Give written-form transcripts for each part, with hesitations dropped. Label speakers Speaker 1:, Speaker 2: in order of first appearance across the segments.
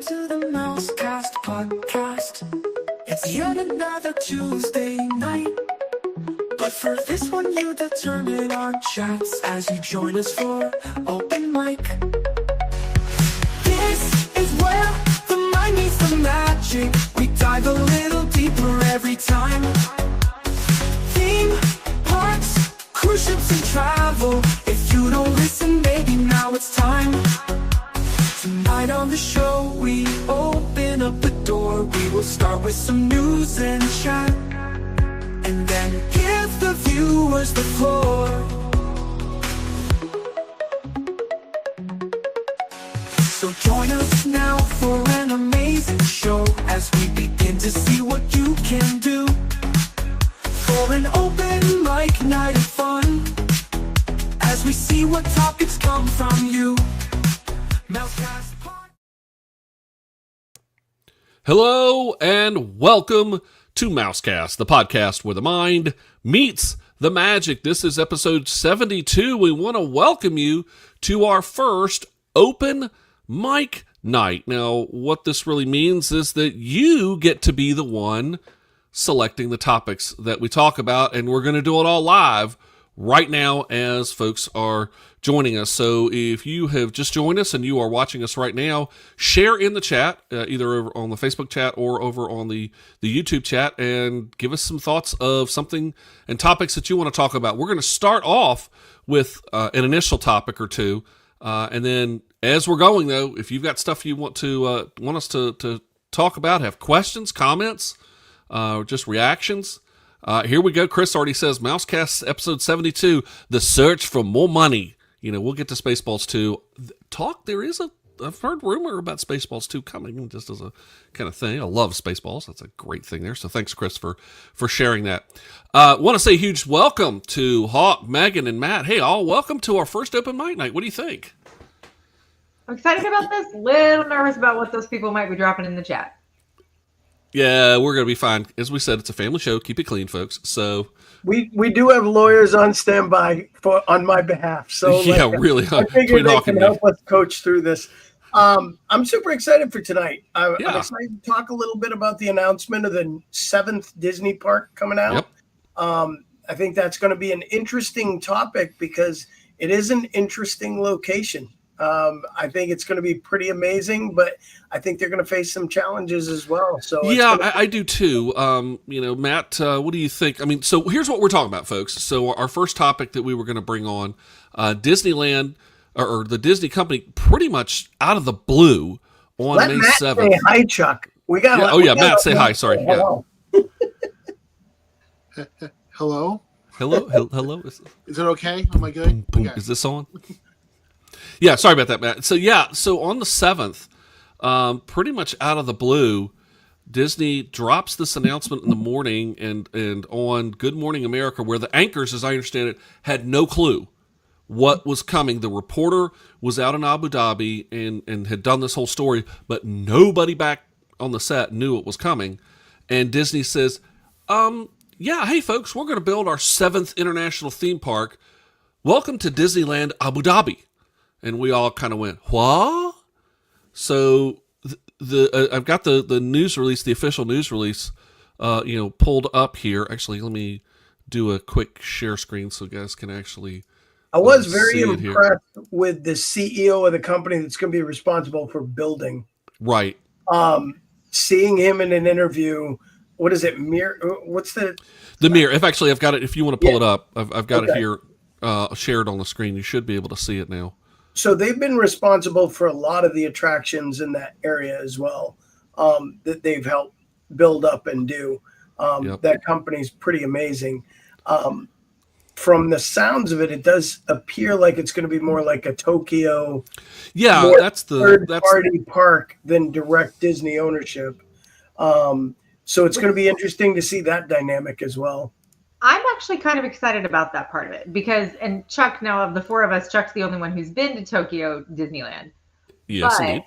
Speaker 1: to the Mousecast podcast. It's yet another Tuesday night, but for this one you determine our chats as you join us for open mic. This is where the mind meets the magic. We dive a little deeper every time. Theme parks, cruise ships and travel. If you don't listen, maybe now it's time. Tonight on the show we open up the door. We will start with some news and chat, and then give the viewers the floor. So join us now for an amazing show as we begin to see what you can do for an open mic night of fun, as we see what topics come from you. Mousecast Pod.
Speaker 2: Hello and welcome to Mousecast, the podcast where the mind meets the magic. This is episode 72. We want to welcome you to our first open mic night. Now, what this really means is that you get to be the one selecting the topics that we talk about, and we're going to do it all live right now as folks are joining us. So if you have just joined us and you are watching us right now, share in the chat, either over on the Facebook chat or over on the YouTube chat, and give us some thoughts of something and topics that you want to talk about. We're going to start off with an initial topic or two, and then as we're going, though, if you've got stuff you want us to talk about, have questions, comments, just reactions, here we go. Chris already says, Mousecast episode 72, the search for more money. You know, we'll get to Spaceballs 2. I've heard rumor about Spaceballs 2 coming, just as a kind of thing. I love Spaceballs. That's a great thing there. So thanks, Chris, for sharing that. Want to say a huge welcome to Hawk, Megan, and Matt. Hey, all, welcome to our first open mic night. What do you think?
Speaker 3: I'm excited about this. Little nervous about what those people might be dropping in the chat.
Speaker 2: Yeah, we're going to be fine. As we said, it's a family show. Keep it clean, folks. So
Speaker 4: we do have lawyers on standby on my behalf. So
Speaker 2: yeah, really.
Speaker 4: I figure they can help us coach through this. I'm super excited for tonight. I'm excited to talk a little bit about the announcement of the 7th Disney park coming out.
Speaker 2: Yep.
Speaker 4: I think that's going to be an interesting topic because it is an interesting location. I think it's going to be pretty amazing, but I think they're going to face some challenges as well. So
Speaker 2: yeah, I do too. Matt, what do you think? I mean, so here's what we're talking about, folks. So our first topic that we were going to bring on, Disneyland or the Disney company, pretty much out of the blue on May 7th.
Speaker 4: Say hi, Chuck.
Speaker 2: Matt, say hi. Sorry.
Speaker 4: Hello.
Speaker 2: Yeah.
Speaker 5: Hello.
Speaker 2: Hello.
Speaker 5: Is it okay? Am I good?
Speaker 2: Boom.
Speaker 5: Okay.
Speaker 2: Is this on? Yeah, sorry about that, Matt. So on the 7th, pretty much out of the blue, Disney drops this announcement in the morning and on Good Morning America, where the anchors, as I understand it, had no clue what was coming. The reporter was out in Abu Dhabi and had done this whole story, but nobody back on the set knew it was coming. And Disney says, hey, folks, we're going to build our 7th international theme park. Welcome to Disneyland Abu Dhabi. And we all kind of went, what? So I've got the news release, the official news release, pulled up here. Actually, let me do a quick share screen so you guys can actually.
Speaker 4: I was very impressed with the CEO of the company that's going to be responsible for building.
Speaker 2: Right.
Speaker 4: Seeing him in an interview. What is it? What's the
Speaker 2: Mir? I've got it. If you want to pull it up, I've got it here shared on the screen. You should be able to see it now.
Speaker 4: So they've been responsible for a lot of the attractions in that area as well, that they've helped build up and do. That company's pretty amazing. From the sounds of it, it does appear like it's going to be more like a Tokyo,
Speaker 2: that's
Speaker 4: third-party park than direct Disney ownership. So it's going to be interesting to see that dynamic as well.
Speaker 3: I'm actually kind of excited about that part of it because, and Chuck, now of the four of us, Chuck's the only one who's been to Tokyo Disneyland.
Speaker 2: Yes,
Speaker 3: but
Speaker 2: indeed.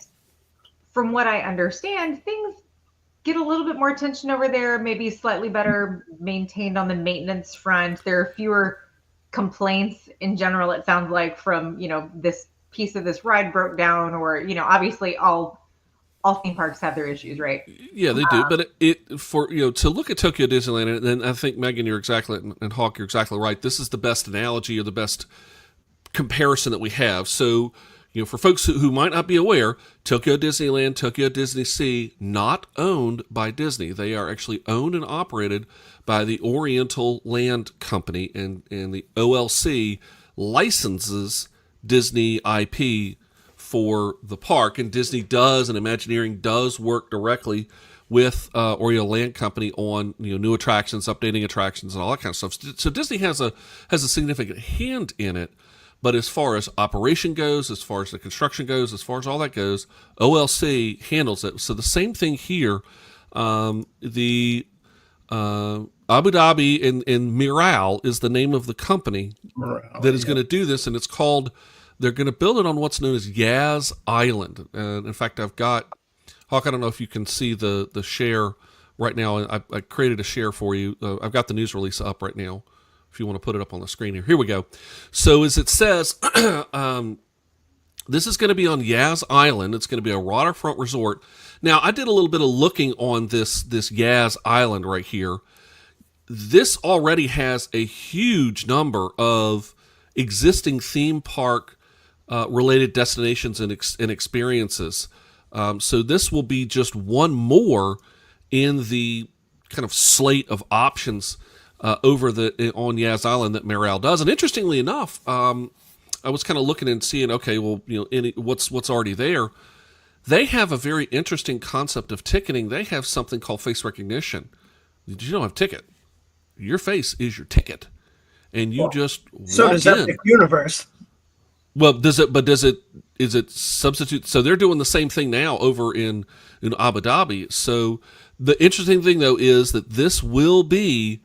Speaker 3: From what I understand, things get a little bit more attention over there, maybe slightly better maintained on the maintenance front. There are fewer complaints in general, it sounds like, from, this piece of this ride broke down, or, obviously all all theme parks have their issues, right?
Speaker 2: Yeah, they do. But it for to look at Tokyo Disneyland, and I think Megan, you're exactly, and Hawk, you're exactly right. This is the best analogy or the best comparison that we have. So, for folks who might not be aware, Tokyo Disneyland, Tokyo Disney Sea, not owned by Disney. They are actually owned and operated by the Oriental Land Company, and the OLC licenses Disney IP for the park, and Disney does, and Imagineering does work directly with Oriental Land Company on new attractions, updating attractions, and all that kind of stuff. So Disney has a significant hand in it. But as far as operation goes, as far as the construction goes, as far as all that goes, OLC handles it. So the same thing here. The Abu Dhabi and Miral is the name of the company that is going to do this, and it's called. They're going to build it on what's known as Yas Island. And in fact, I've got Hawk. I don't know if you can see the share right now. I created a share for you. I've got the news release up right now. If you want to put it up on the screen here. Here we go. So as it says, this is going to be on Yas Island. It's going to be a waterfront resort. Now, I did a little bit of looking on this Yas Island right here. This already has a huge number of existing theme park related destinations and experiences. So this will be just one more in the kind of slate of options over on Yas Island that Miral does. And interestingly enough, I was kind of looking and seeing, okay, well, what's already there. They have a very interesting concept of ticketing. They have something called face recognition. You don't have a ticket. Your face is your ticket, and you just
Speaker 4: so
Speaker 2: walk
Speaker 4: does
Speaker 2: in.
Speaker 4: Epic Universe.
Speaker 2: Well, is it substitute? So they're doing the same thing now over in Abu Dhabi. So the interesting thing though is that this will be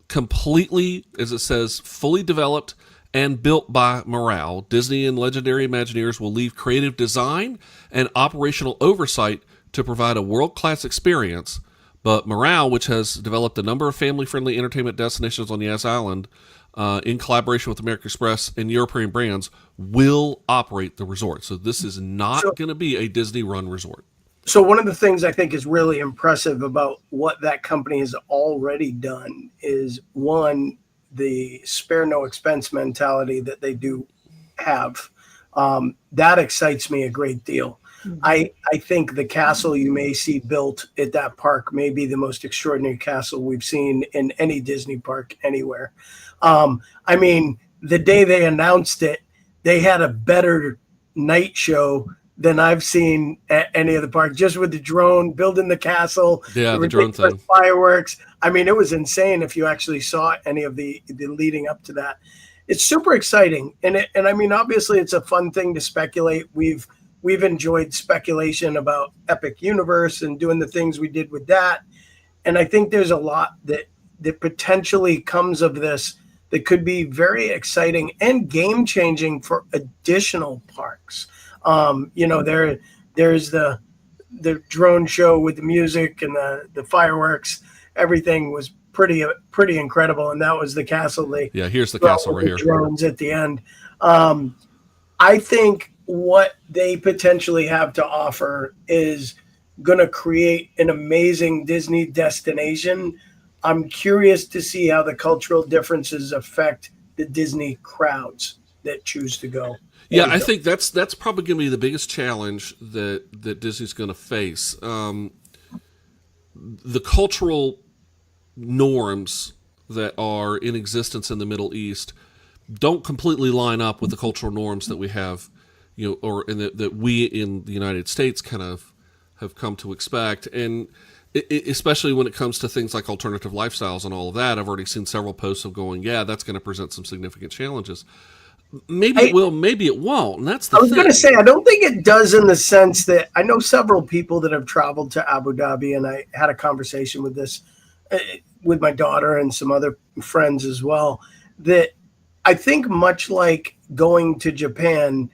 Speaker 2: completely, as it says, fully developed and built by Miral. Disney and Legendary Imagineers will leave creative design and operational oversight to provide a world-class experience. But Miral, which has developed a number of family-friendly entertainment destinations on Yas Island, in collaboration with American Express and European brands, will operate the resort. So this is not going to be a Disney-run resort.
Speaker 4: So one of the things I think is really impressive about what that company has already done is, one, the spare no expense mentality that they do have. That excites me a great deal. Mm-hmm. I think the castle you may see built at that park may be the most extraordinary castle we've seen in any Disney park anywhere. I mean, the day they announced it, they had a better night show than I've seen at any of the parks, just with the drone, building the castle.
Speaker 2: Yeah, the drone thing.
Speaker 4: Fireworks. I mean, it was insane if you actually saw any of the leading up to that. It's super exciting. And I mean, obviously it's a fun thing to speculate. We've enjoyed speculation about Epic Universe and doing the things we did with that. And I think there's a lot that potentially comes of this that could be very exciting and game-changing for additional parks. There's the drone show with the music and the fireworks. Everything was pretty incredible, and that was the castle.
Speaker 2: Here's the castle right here.
Speaker 4: Drones at the end. I think what they potentially have to offer is going to create an amazing Disney destination. I'm curious to see how the cultural differences affect the Disney crowds that choose to go.
Speaker 2: Yeah, I think that's probably going to be the biggest challenge that Disney's going to face. The cultural norms that are in existence in the Middle East don't completely line up with the cultural norms that we have, that we in the United States kind of have come to expect. And especially when it comes to things like alternative lifestyles and all of that, I've already seen several posts of going, yeah, that's going to present some significant challenges. Maybe it will, maybe it won't. And that's the thing. I was
Speaker 4: going to say, I don't think it does, in the sense that I know several people that have traveled to Abu Dhabi, and I had a conversation with this with my daughter and some other friends as well, that I think much like going to Japan,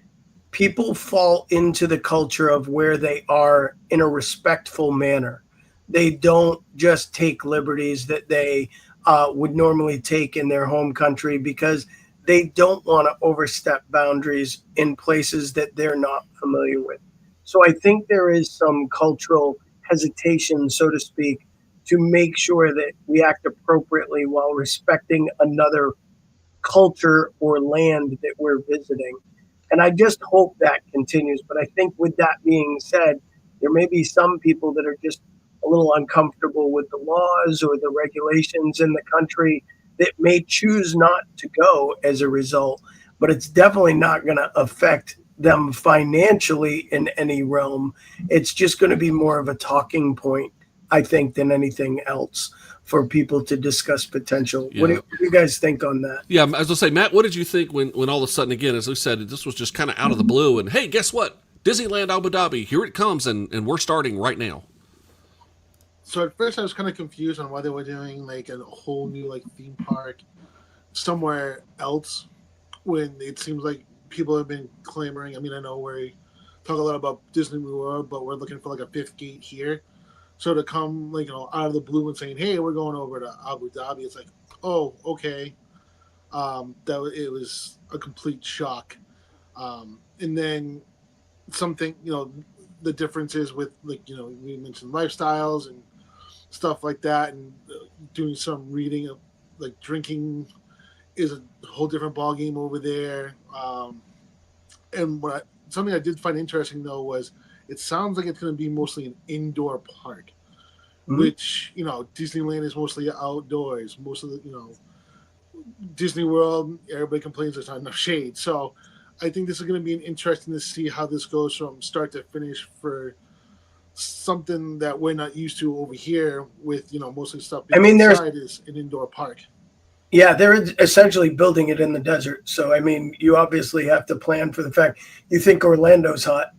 Speaker 4: people fall into the culture of where they are in a respectful manner. They don't just take liberties that they would normally take in their home country, because they don't want to overstep boundaries in places that they're not familiar with. So I think there is some cultural hesitation, so to speak, to make sure that we act appropriately while respecting another culture or land that we're visiting. And I just hope that continues. But I think with that being said, there may be some people that are just a little uncomfortable with the laws or the regulations in the country that may choose not to go as a result. But it's definitely not going to affect them financially in any realm. It's just going to be more of a talking point, I think, than anything else for people to discuss potential.
Speaker 2: Yeah.
Speaker 4: What do you guys think on that?
Speaker 2: Yeah, as I was going to say, Matt, what did you think when all of a sudden, again, as we said, this was just kind of out of the blue, and hey, guess what? Disneyland Abu Dhabi, here it comes, and we're starting right now.
Speaker 5: So at first I was kind of confused on why they were doing like a whole new like theme park somewhere else when it seems like people have been clamoring. I mean, I know we talk a lot about Disney World, but we're looking for like a fifth gate here. So to come like, out of the blue and saying, hey, we're going over to Abu Dhabi, it's like, oh, okay. It was a complete shock. And then something, the differences with like, we mentioned lifestyles and stuff like that, and doing some reading of like drinking is a whole different ballgame over there. And something I did find interesting though was it sounds like it's going to be mostly an indoor park, which Disneyland is mostly outdoors. Most of the Disney World, everybody complains there's not enough shade. So I think this is going to be interesting to see how this goes from start to finish for something that we're not used to over here with mostly stuff being outside is an indoor park.
Speaker 4: Yeah, they're essentially building it in the desert. So, I mean, you obviously have to plan for the fact you think Orlando's hot,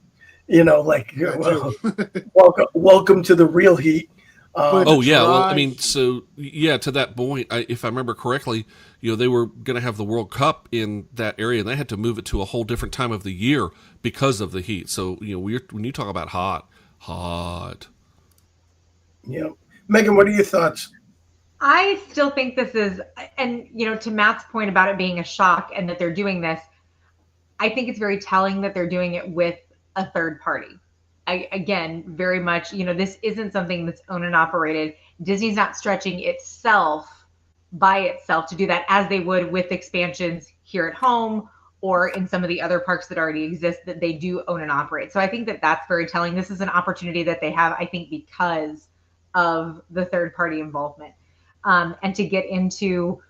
Speaker 4: welcome to the real heat.
Speaker 2: Well, I mean, so, to that point, if I remember correctly, they were going to have the World Cup in that area, and they had to move it to a whole different time of the year because of the heat. So, when you talk about hot.
Speaker 4: Yeah. Megan, what are your thoughts?
Speaker 3: I still think this is, and to Matt's point about it being a shock and that they're doing this, I think it's very telling that they're doing it with a third party. Again, very much, this isn't something that's owned and operated. Disney's not stretching itself by itself to do that as they would with expansions here at home or in some of the other parks that already exist that they do own and operate. So I think that that's very telling. This is an opportunity that they have, I think, because of the third party involvement. And to get into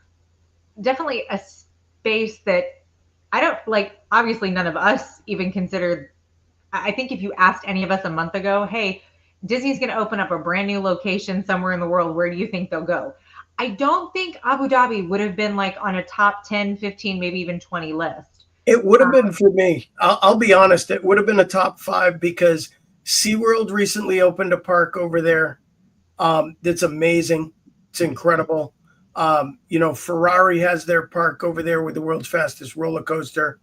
Speaker 3: definitely a space that I don't like, obviously none of us even considered. I think if you asked any of us a month ago, hey, Disney's going to open up a brand new location somewhere in the world, where do you think they'll go? I don't think Abu Dhabi would have been like on a top 10, 15, maybe even 20 list.
Speaker 4: It would have been for me. I'll be honest. It would have been a top 5 because SeaWorld recently opened a park over there. That's amazing. It's incredible. Ferrari has their park over there with the world's fastest roller coaster.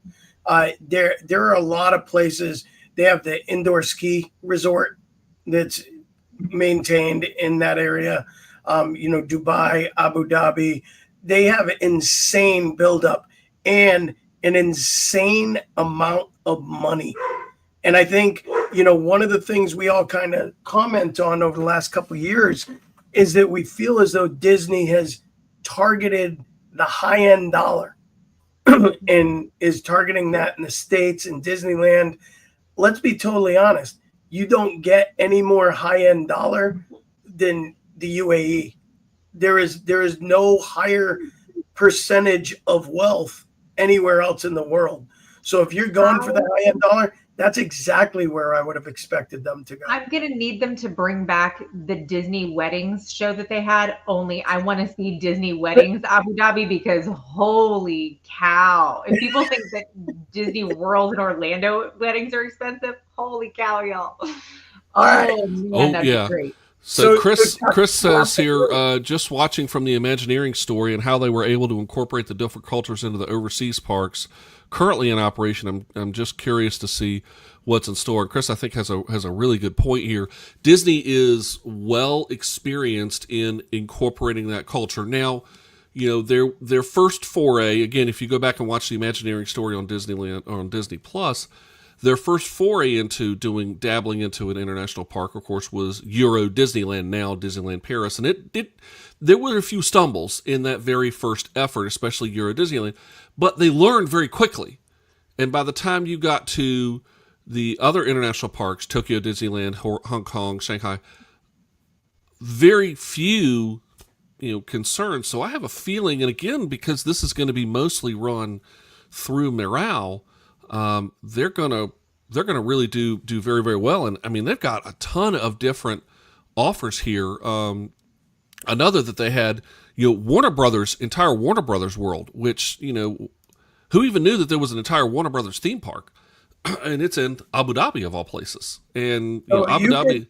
Speaker 4: There are a lot of places. They have the indoor ski resort that's maintained in that area. Dubai, Abu Dhabi, they have an insane buildup and an insane amount of money. And I think, one of the things we all kind of comment on over the last couple of years is that we feel as though Disney has targeted the high-end dollar and is targeting that in the States and Disneyland. Let's be totally honest. You don't get any more high-end dollar than the UAE. There is no higher percentage of wealth anywhere else in the world. So if you're going for the high-end dollar, that's exactly where I would have expected them to go.
Speaker 3: I'm going to need them to bring back the Disney weddings show that they had. Only I want to see Disney weddings Abu Dhabi, because holy cow. If people think that Disney World and Orlando weddings are expensive, holy cow, y'all.
Speaker 4: All right.
Speaker 3: Oh, man, that'd be great.
Speaker 2: So Chris says here, just watching from the Imagineering story and how they were able to incorporate the different cultures into the overseas parks currently in operation, I'm just curious to see what's in store. And Chris, I think, has a really good point here. Disney is well experienced in incorporating that culture. Now, their first foray, again, if you go back and watch the Imagineering story on Disneyland or on Disney Plus, Their first foray into dabbling into an international park, of course, was Euro Disneyland, now Disneyland Paris. And there were a few stumbles in that very first effort, especially Euro Disneyland, but they learned very quickly. And by the time you got to the other international parks, Tokyo Disneyland, Hong Kong, Shanghai, very few, concerns. So I have a feeling, and again, because this is going to be mostly run through Meow, they're gonna really do very, very well. And I mean, they've got a ton of different offers here. Another that they had, Warner Brothers, entire Warner Brothers world, which, who even knew that there was an entire Warner Brothers theme park? And it's in Abu Dhabi of all places. And Abu Dhabi.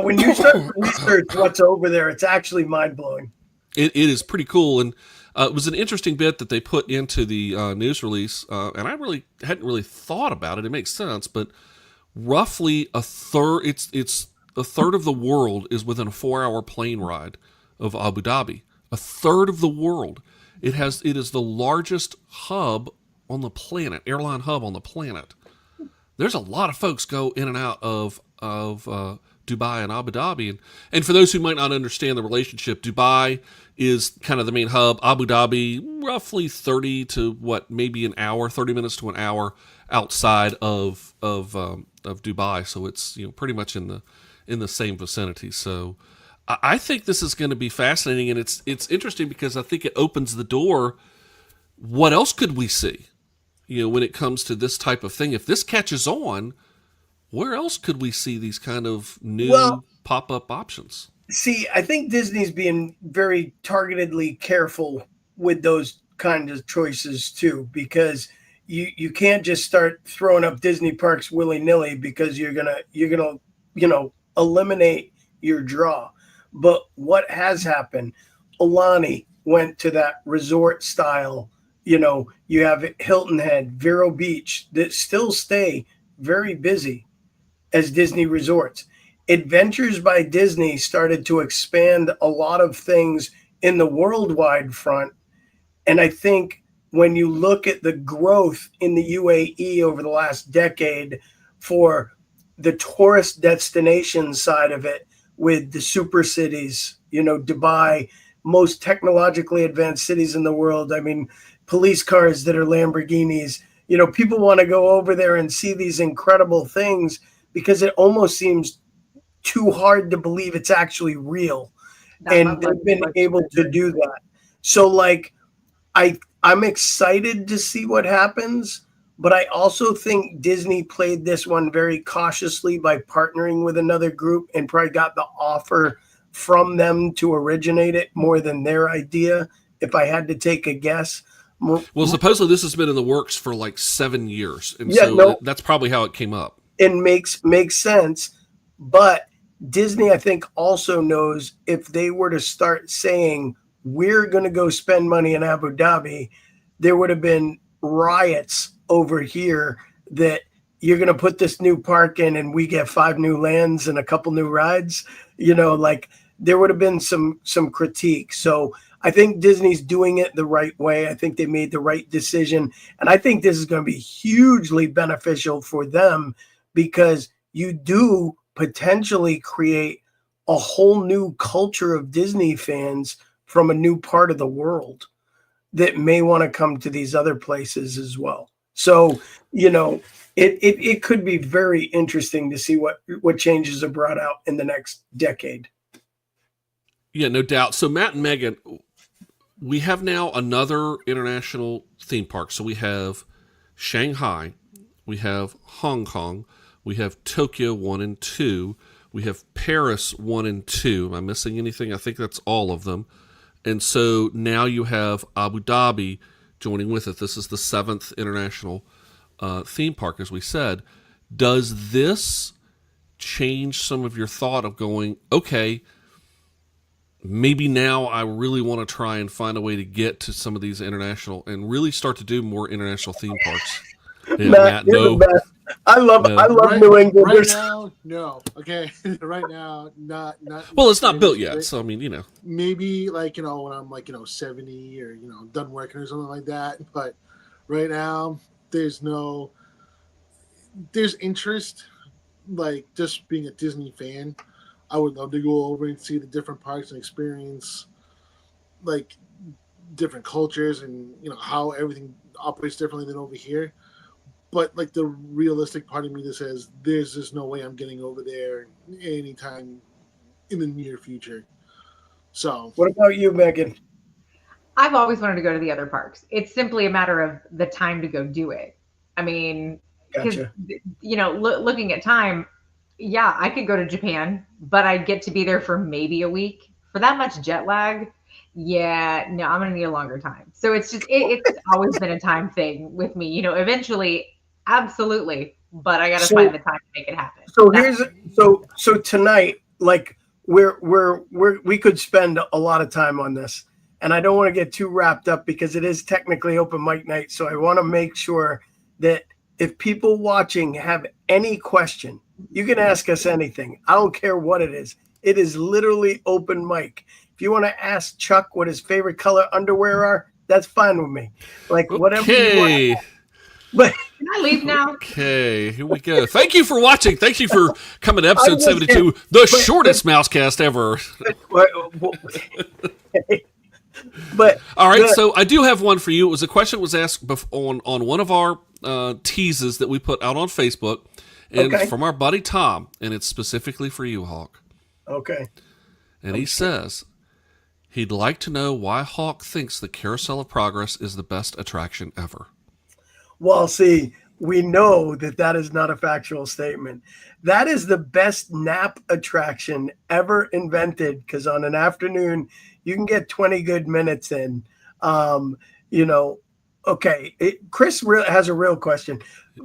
Speaker 4: When you start to research what's over there, it's actually mind blowing.
Speaker 2: It is pretty cool. And it was an interesting bit that they put into the news release, and I hadn't really thought about it. It makes sense, but roughly a third. It's a third of the world is within a 4-hour plane ride of Abu Dhabi. A third of the world. It is the largest hub on the planet, airline hub on the planet. There's a lot of folks go in and out of Dubai and Abu Dhabi. And for those who might not understand the relationship, Dubai is kind of the main hub. Abu Dhabi, roughly 30 minutes to an hour outside of Dubai. So it's pretty much in the same vicinity. So I think this is going to be fascinating, and it's interesting because I think it opens the door. What else could we see? When it comes to this type of thing, if this catches on, where else could we see these kind of new pop-up options?
Speaker 4: See, I think Disney's being very targetedly careful with those kinds of choices too, because you can't just start throwing up Disney parks willy-nilly, because you're gonna eliminate your draw. But what has happened? Aulani went to that resort style. You have Hilton Head, Vero Beach, that still stay very busy as Disney resorts. Adventures by Disney started to expand a lot of things in the worldwide front. And I think when you look at the growth in the UAE over the last decade for the tourist destination side of it, with the super cities, Dubai, most technologically advanced cities in the world. I mean, police cars that are Lamborghinis. People want to go over there and see these incredible things because it almost seems too hard to believe it's actually real. And they've been able to do that. So I'm excited to see what happens, but I also think Disney played this one very cautiously by partnering with another group and probably got the offer from them to originate it more than their idea, if I had to take a guess.
Speaker 2: Well, supposedly this has been in the works for 7 years. And that's probably how it came up.
Speaker 4: It makes sense. But Disney, I think, also knows if they were to start saying, we're going to go spend money in Abu Dhabi, there would have been riots over here that you're going to put this new park in and we get 5 new lands and a couple new rides. There would have been some critique. So I think Disney's doing it the right way. I think they made the right decision. And I think this is going to be hugely beneficial for them, because you do potentially create a whole new culture of Disney fans from a new part of the world that may want to come to these other places as well. So, it could be very interesting to see what changes are brought out in the next decade.
Speaker 2: Yeah, no doubt. So Matt and Megan, we have now another international theme park. So we have Shanghai, we have Hong Kong, we have Tokyo 1 and 2, we have Paris 1 and 2. Am I missing anything? I think that's all of them. And so now you have Abu Dhabi joining with it. This is the 7th international theme park, as we said. Does this change some of your thought of going, okay, maybe now I really want to try and find a way to get to some of these international and really start to do more international theme parks? Yeah, Matt, no.
Speaker 4: I love New England.
Speaker 5: Right now, no. Okay, right now, not.
Speaker 2: Well, it's not built yet, so I mean,
Speaker 5: maybe when I'm 70 or done working or something like that. But right now, there's no there's interest, like just being a Disney fan. I would love to go over and see the different parks and experience like different cultures and how everything operates differently than over here. But like the realistic part of me that says there's just no way I'm getting over there anytime in the near future. So
Speaker 4: what about you, Megan?
Speaker 3: I've always wanted to go to the other parks. It's simply a matter of the time to go do it. I mean,
Speaker 4: Gotcha.
Speaker 3: looking at time, yeah, I could go to Japan, but I'd get to be there for maybe a week. For that much jet lag, yeah, no, I'm gonna need a longer time. So it's just it's always been a time thing with me. Eventually, absolutely, but I got to find the time to make it happen.
Speaker 4: So tonight, like we could spend a lot of time on this, and I don't want to get too wrapped up because it is technically open mic night. So I want to make sure that if people watching have any question, you can ask us anything. I don't care what it is. It is literally open mic. If you want to ask Chuck what his favorite color underwear are, that's fine with me. Like whatever you want. But
Speaker 3: can I leave now?
Speaker 2: Okay, here we go. Thank you for watching. Thank you for coming to episode 72, the shortest Mousecast ever.
Speaker 4: But
Speaker 2: all right, so I do have one for you. It was a question that was asked on one of our teases that we put out on Facebook, and from our buddy Tom, and it's specifically for you, Hawk.
Speaker 4: Okay.
Speaker 2: And he says he'd like to know why Hawk thinks the Carousel of Progress is the best attraction ever.
Speaker 4: Well, see, we know that is not a factual statement. That is the best nap attraction ever invented because on an afternoon, you can get 20 good minutes in. Chris has a real question.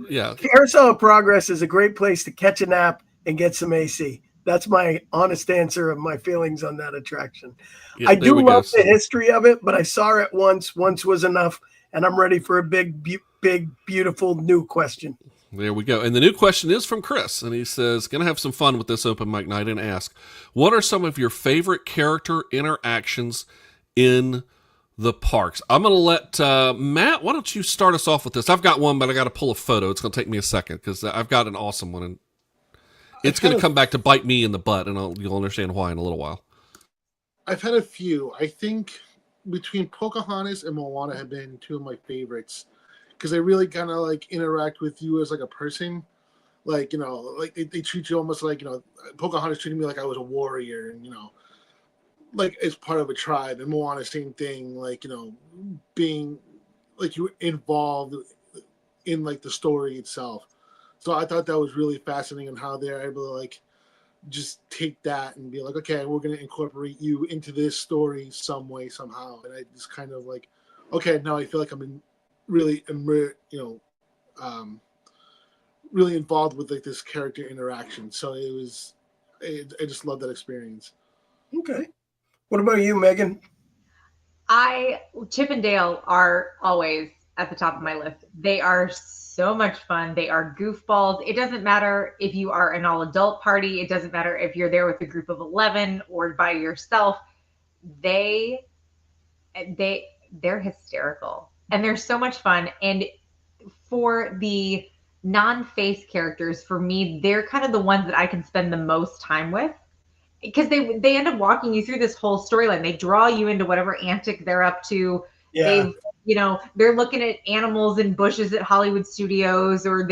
Speaker 2: Yeah.
Speaker 4: Carousel of Progress is a great place to catch a nap and get some AC. That's my honest answer of my feelings on that attraction.
Speaker 2: Yeah,
Speaker 4: I do love the history of it, but I saw it once. Once was enough, and I'm ready for a big, beautiful new question.
Speaker 2: There we go. And the new question is from Chris, and he says, going to have some fun with this open mic night and ask, what are some of your favorite character interactions in the parks? I'm going to let Matt, why don't you start us off with this? I've got one, but I got to pull a photo. It's going to take me a second because I've got an awesome one, and it's going to come back to bite me in the butt, and you'll understand why in a little while.
Speaker 5: I've had a few. I think between Pocahontas and Moana have been two of my favorites because they really kind of like interact with you as like a person. Like, like they treat you almost like, Pocahontas treated me like I was a warrior and, like as part of a tribe. And Moana, same thing, like, being like you involved in like the story itself. So I thought that was really fascinating and how they're able to like just take that and be like, okay, we're going to incorporate you into this story some way, somehow. And I just kind of like, okay, now I feel like I'm really involved with like this character interaction. So I just love that experience.
Speaker 4: Okay. What about you, Megan?
Speaker 3: Chip and Dale are always at the top of my list. They are so much fun. They are goofballs. It doesn't matter if you are an all-adult party. It doesn't matter if you're there with a group of 11 or by yourself. They're hysterical and they're so much fun. And for the non-face characters, for me, they're kind of the ones that I can spend the most time with because they end up walking you through this whole storyline. They draw you into whatever antic they're up to.
Speaker 4: Yeah.
Speaker 3: They're looking at animals in bushes at Hollywood Studios, or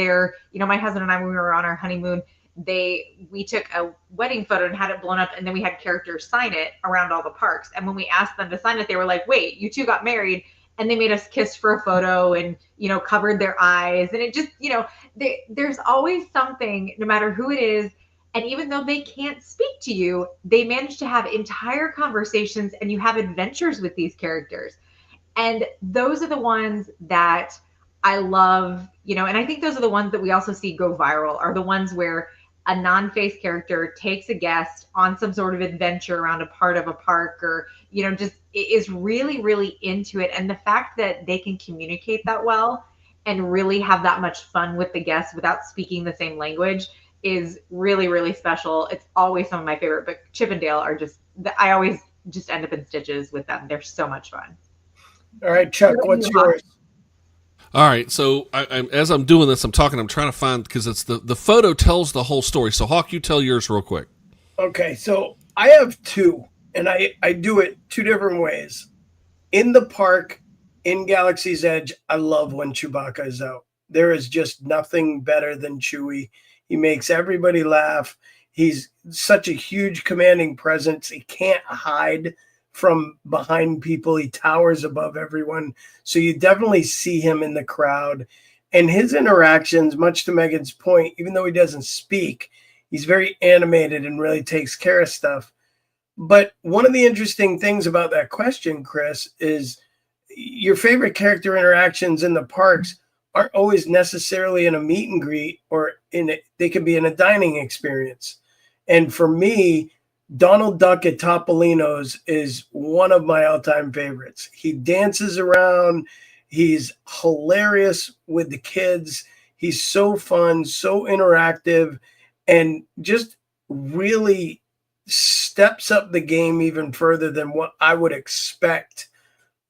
Speaker 3: my husband and I, when we were on our honeymoon, we took a wedding photo and had it blown up, and then we had characters sign it around all the parks. And when we asked them to sign it, they were like, wait, you two got married? And they made us kiss for a photo and, covered their eyes. And it just, there's always something, no matter who it is. And even though they can't speak to you, they manage to have entire conversations and you have adventures with these characters. And those are the ones that I love, and I think those are the ones that we also see go viral, are the ones where a non-face character takes a guest on some sort of adventure around a part of a park, or, just is really, really into it. And the fact that they can communicate that well and really have that much fun with the guests without speaking the same language is really, really special. It's always some of my favorite, but Chip and Dale are I always just end up in stitches with them. They're so much fun.
Speaker 4: All right, Chuck, what's yours?
Speaker 2: All right, so as I'm doing this, I'm trying to find, because it's the photo tells the whole story. So Hawk, you tell yours real quick.
Speaker 4: Okay, so I have two, and I do it two different ways. In the park, in Galaxy's Edge, I love when Chewbacca is out. There is just nothing better than Chewie. He makes everybody laugh. He's such a huge commanding presence. He can't hide from behind people. He towers above everyone. So you definitely see him in the crowd. And his interactions, much to Megan's point, even though he doesn't speak, he's very animated and really takes care of stuff. But one of the interesting things about that question, Chris, is your favorite character interactions in the parks aren't always necessarily in a meet and greet, or they can be in a dining experience. And for me, Donald Duck at Topolino's is one of my all-time favorites. He dances around. He's hilarious with the kids. He's so fun, so interactive, and just really steps up the game even further than what I would expect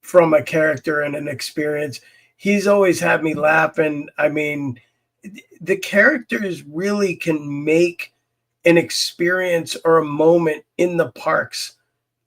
Speaker 4: from a character and an experience. He's always had me laughing. I mean, the characters really can make an experience or a moment in the parks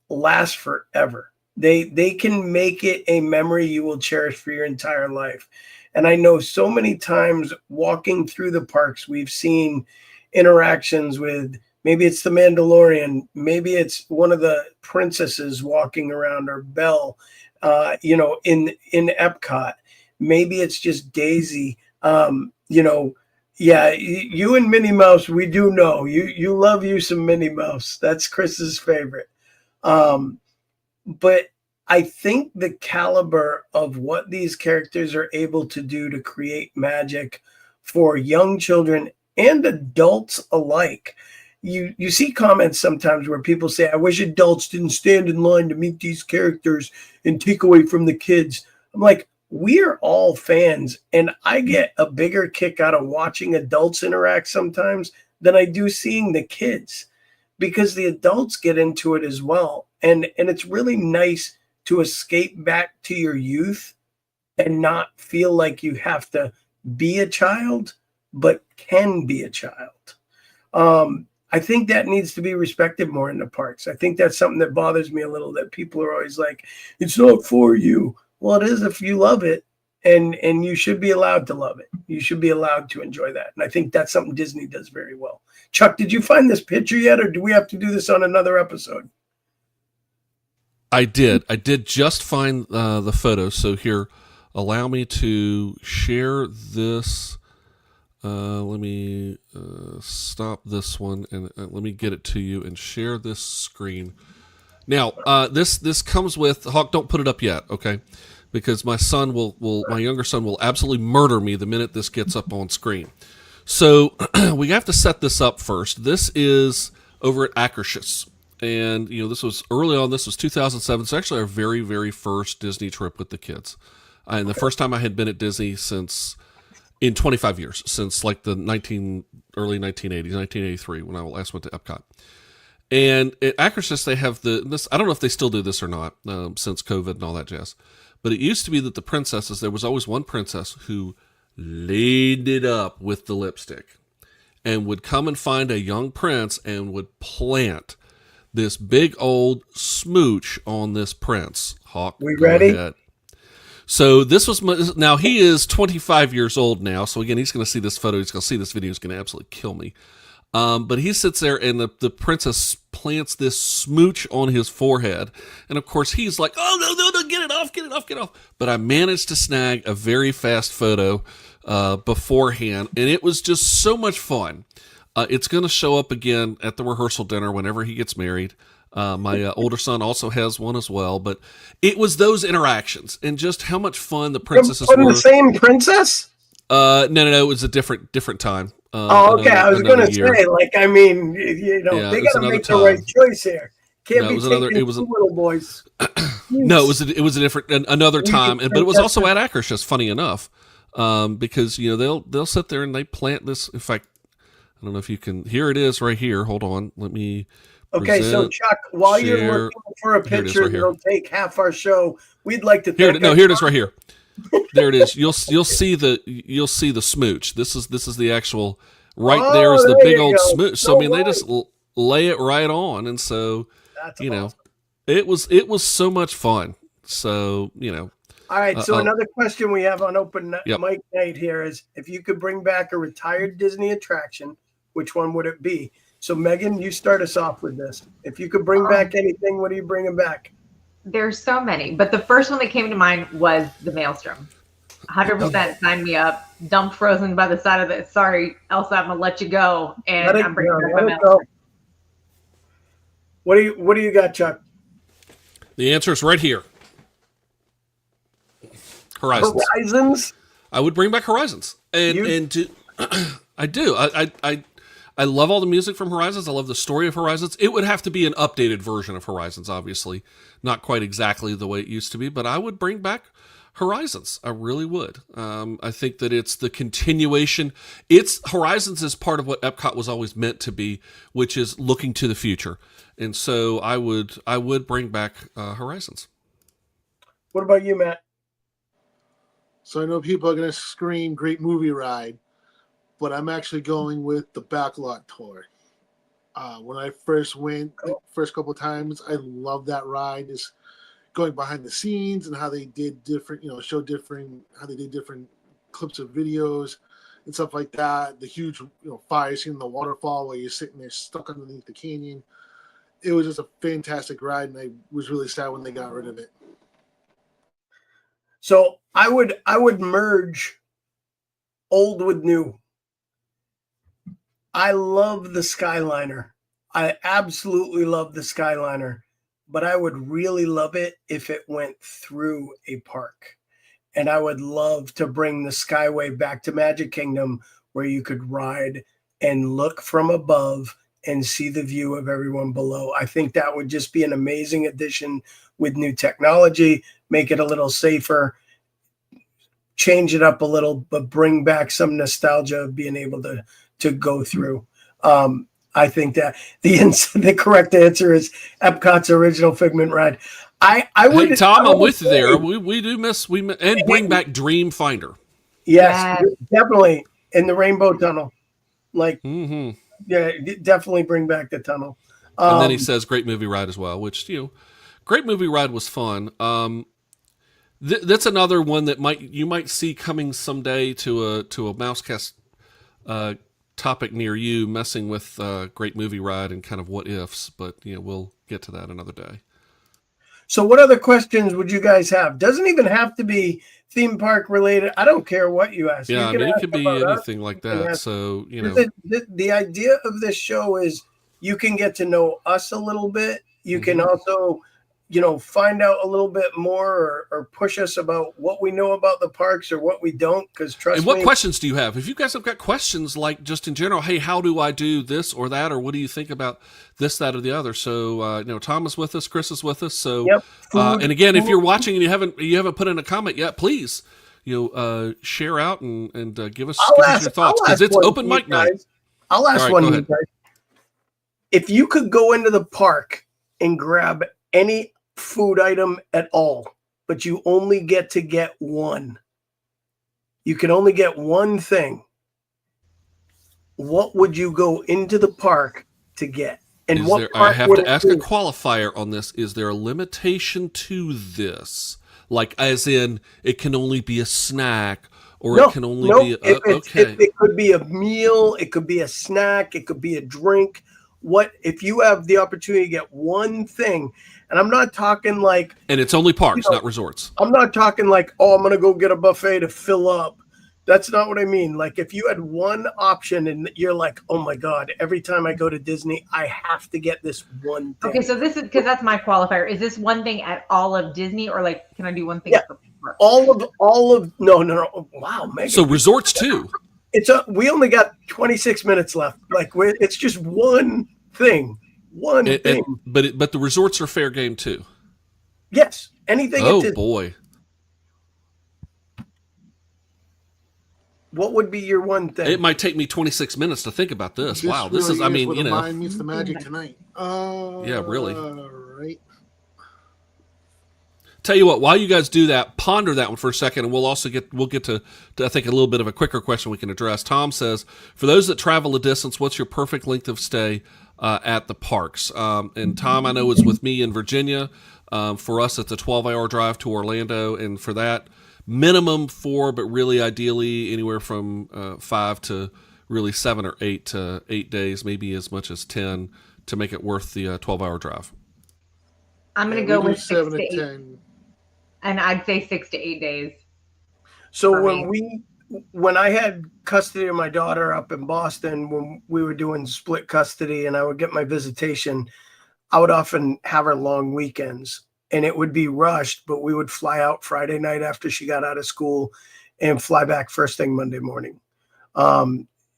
Speaker 4: last forever. They can make it a memory you will cherish for your entire life. And I know so many times walking through the parks, we've seen interactions with, maybe it's the Mandalorian, maybe it's one of the princesses walking around, or Belle, in Epcot. Maybe it's just Daisy, Yeah, you and Minnie Mouse, we do know. You love you some Minnie Mouse. That's Chris's favorite. But I think the caliber of what these characters are able to do to create magic for young children and adults alike. You see comments sometimes where people say, I wish adults didn't stand in line to meet these characters and take away from the kids. I'm like, we're all fans, and I get a bigger kick out of watching adults interact sometimes than I do seeing the kids, because the adults get into it as well. And it's really nice to escape back to your youth and not feel like you have to be a child, but can be a child. I think that needs to be respected more in the parks. I think that's something that bothers me a little, that people are always like, it's not for you. Well, it is if you love it, and you should be allowed to love it. You should be allowed to enjoy that. And I think that's something Disney does very well. Chuck, did you find this picture yet, or do we have to do this on another episode?
Speaker 2: I did just find the photo. So here, allow me to share this. Let me stop this one, and let me get it to you and share this screen. Now, this comes with, Hawk, don't put it up yet, okay? Because my younger son will absolutely murder me the minute this gets up on screen. So we have to set this up first. This is over at Akershus. And, this was early on. This was 2007. It's actually our very, very first Disney trip with the kids. And the first time I had been at Disney in 25 years, since like the early 1980s, 1983, when I last went to Epcot. And at Akershus, they have this. I don't know if they still do this or not, since COVID and all that jazz. But it used to be that the princesses, there was always one princess who laid it up with the lipstick, and would come and find a young prince and would plant this big old smooch on this prince. Hawk,
Speaker 4: we ready?
Speaker 2: Ahead. So this was now he is 25 years old now. So again, he's going to see this photo. He's going to see this video. He's going to absolutely kill me. But he sits there, and the princess plants this smooch on his forehead. And of course he's like, oh, no, get it off. But I managed to snag a very fast photo beforehand. And it was just so much fun. It's going to show up again at the rehearsal dinner whenever he gets married. My older son also has one as well. But it was those interactions and just how much fun the princesses were.
Speaker 4: The same princess?
Speaker 2: No. It was a different time.
Speaker 4: Okay. I was going to say, they got to make the right choice here. Can't be taking two little boys.
Speaker 2: No, it was a different, another time, but it was also at Akershus, funny enough, because they'll sit there and they plant this. In fact, I don't know if you can. Here it is, right here. Hold on, let me.
Speaker 4: Okay, so Chuck, while you're looking for a picture that'll take half our show, we'd like to.
Speaker 2: Here it is, right here. There it is. You'll see the smooch. This is the actual there is the
Speaker 4: there
Speaker 2: big
Speaker 4: you
Speaker 2: old
Speaker 4: go.
Speaker 2: smooch. So
Speaker 4: No
Speaker 2: I mean, they
Speaker 4: way.
Speaker 2: just lay it right on, and so
Speaker 4: That's
Speaker 2: you know,
Speaker 4: awesome.
Speaker 2: it was so much fun. So
Speaker 4: All right. So another question we have on open
Speaker 2: Yep.
Speaker 4: mic night here is, if you could bring back a retired Disney attraction, which one would it be? So Megan, you start us off with this. If you could bring back anything, what are you bringing back?
Speaker 3: There's so many, but the first one that came to mind was the Maelstrom. 100% sign me up. Dumped Frozen by the side of it. Sorry, Elsa, I'm gonna let you go, and
Speaker 4: Let it
Speaker 3: I'm bringing
Speaker 4: go,
Speaker 3: back
Speaker 4: let
Speaker 3: my
Speaker 4: it go.
Speaker 3: Maelstrom.
Speaker 4: What do you got, Chuck?
Speaker 2: the answer is right here. Horizons.
Speaker 4: Horizons?
Speaker 2: I would bring back Horizons, and I do. I love all the music from Horizons. I love the story of Horizons. It would have to be an updated version of Horizons, obviously, not quite exactly the way it used to be, but I would bring back Horizons. I really would. I think that it's the continuation. Horizons is part of what Epcot was always meant to be, which is looking to the future. And so I would bring back Horizons.
Speaker 4: What about you, Matt?
Speaker 5: So I know people are going to scream "Great Movie Ride," but I'm actually going with the Backlot Tour. When I first went, the first couple of times, I loved that ride. Just going behind the scenes and how they did different, how they did different clips of videos and stuff like that. The huge, fire scene in the waterfall where you're sitting there stuck underneath the canyon. It was just a fantastic ride, and I was really sad when they got rid of it.
Speaker 4: So I would merge old with new. I love the Skyliner. I absolutely love the Skyliner, but I would really love it if it went through a park. And I would love to bring the Skyway back to Magic Kingdom, where you could ride and look from above and see the view of everyone below. I think that would just be an amazing addition with new technology, make it a little safer, change it up a little, but bring back some nostalgia of being able to go through. I think that the correct answer is Epcot's original Figment ride. I would.
Speaker 2: Hey, Tom,
Speaker 4: I
Speaker 2: I'm
Speaker 4: would
Speaker 2: with you
Speaker 4: say-
Speaker 2: there. We do miss and bring back Dream Finder.
Speaker 4: Yes, definitely in the Rainbow Tunnel. Like,
Speaker 2: Mm-hmm.
Speaker 4: yeah, definitely bring back the tunnel.
Speaker 2: And then he says Great Movie Ride as well, which, Great Movie Ride was fun. That's another one that you might see coming someday to a Mousecast topic near you, messing with Great Movie Ride and kind of what ifs, but we'll get to that another day.
Speaker 4: So what other questions would you guys have? Doesn't even have to be theme park related. I don't care what you ask.
Speaker 2: Yeah,
Speaker 4: You can
Speaker 2: it
Speaker 4: ask
Speaker 2: could be
Speaker 4: about us.
Speaker 2: anything like
Speaker 4: You can
Speaker 2: that.
Speaker 4: ask-
Speaker 2: So,
Speaker 4: The idea of this show is you can get to know us a little bit. You can also, find out a little bit more or push us about what we know about the parks or what we don't. Because trust
Speaker 2: and what
Speaker 4: me,
Speaker 2: questions do you have? If you guys have got questions, like just in general, hey, how do I do this or that, or what do you think about this, that, or the other? So, Tom is with us, Chris is with us. So,
Speaker 4: Yep.
Speaker 2: and again, if you're watching and you haven't put in a comment yet, please, share out and give us your thoughts, because it's open mic night.
Speaker 4: I'll ask
Speaker 2: All right,
Speaker 4: one
Speaker 2: go
Speaker 4: of you
Speaker 2: ahead.
Speaker 4: guys. If you could go into the park and grab any food item at all, but you only get to get one, you can only get one thing, what would you go into the park to get? And
Speaker 2: I have
Speaker 4: would
Speaker 2: to
Speaker 4: it
Speaker 2: ask a
Speaker 4: be?
Speaker 2: qualifier on this. Is there a limitation to this? Like, as in, it can only be a snack, or it can only be okay.
Speaker 4: It could be a meal, it could be a snack, it could be a drink. What if you have the opportunity to get one thing? And I'm not talking like,
Speaker 2: And it's only parks, not resorts.
Speaker 4: I'm not talking like, oh, I'm gonna go get a buffet to fill up. That's not what I mean. Like, if you had one option and you're like, oh my God, every time I go to Disney, I have to get this one thing.
Speaker 3: Okay, so this is because that's my qualifier. Is this one thing at all of Disney, or like, can I do one thing?
Speaker 4: Yeah.
Speaker 3: For park?
Speaker 4: all of no. Wow, Megan.
Speaker 2: So resorts too.
Speaker 4: We only got 26 minutes left. Like, it's just one thing. One thing.
Speaker 2: But the resorts are fair game too.
Speaker 4: Yes. Anything.
Speaker 2: Oh boy.
Speaker 4: What would be your one thing?
Speaker 2: It might take me 26 minutes to think about this. Wow, this
Speaker 5: really
Speaker 2: is. I mean,
Speaker 5: where the mind meets the magic tonight.
Speaker 2: Yeah, really.
Speaker 5: Right.
Speaker 2: tell you what, while you guys do that, ponder that one for a second, and we'll get to I think a little bit of a quicker question we can address. Tom says, for those that travel a distance, what's your perfect length of stay at the parks? And Tom, I know, is with me in Virginia. For us, it's a 12-hour drive to Orlando, and for that, minimum 4, but really ideally anywhere from 5 to really 7 or 8 to 8 days, maybe as much as 10 to make it worth the 12-hour drive.
Speaker 3: I'm going to go with
Speaker 5: 7
Speaker 3: 6 to 8.
Speaker 5: 10.
Speaker 3: And I'd say 6 to 8 days.
Speaker 4: So when I had custody of my daughter up in Boston, when we were doing split custody and I would get my visitation, I would often have her long weekends and it would be rushed, but we would fly out Friday night after she got out of school and fly back first thing Monday morning.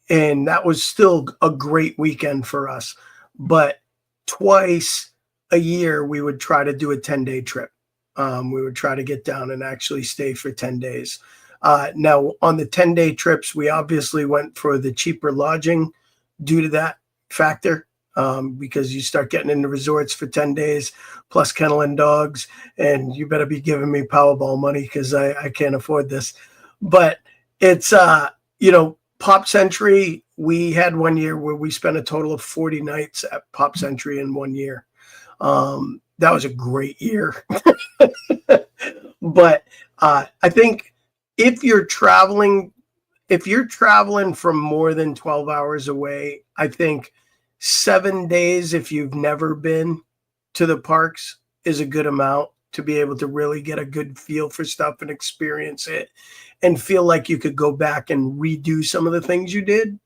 Speaker 4: And that was still a great weekend for us. But twice a year, we would try to do a 10-day trip. We would try to get down and actually stay for 10 days. Now, on the 10-day trips, we obviously went for the cheaper lodging due to that factor, because you start getting into resorts for 10 days, plus kennel and dogs, and you better be giving me Powerball money because I can't afford this. But it's, Pop Century, we had one year where we spent a total of 40 nights at Pop Century in 1 year. That was a great year. But I think if you're traveling from more than 12 hours away, I think 7 days, if you've never been to the parks, is a good amount to be able to really get a good feel for stuff and experience it and feel like you could go back and redo some of the things you did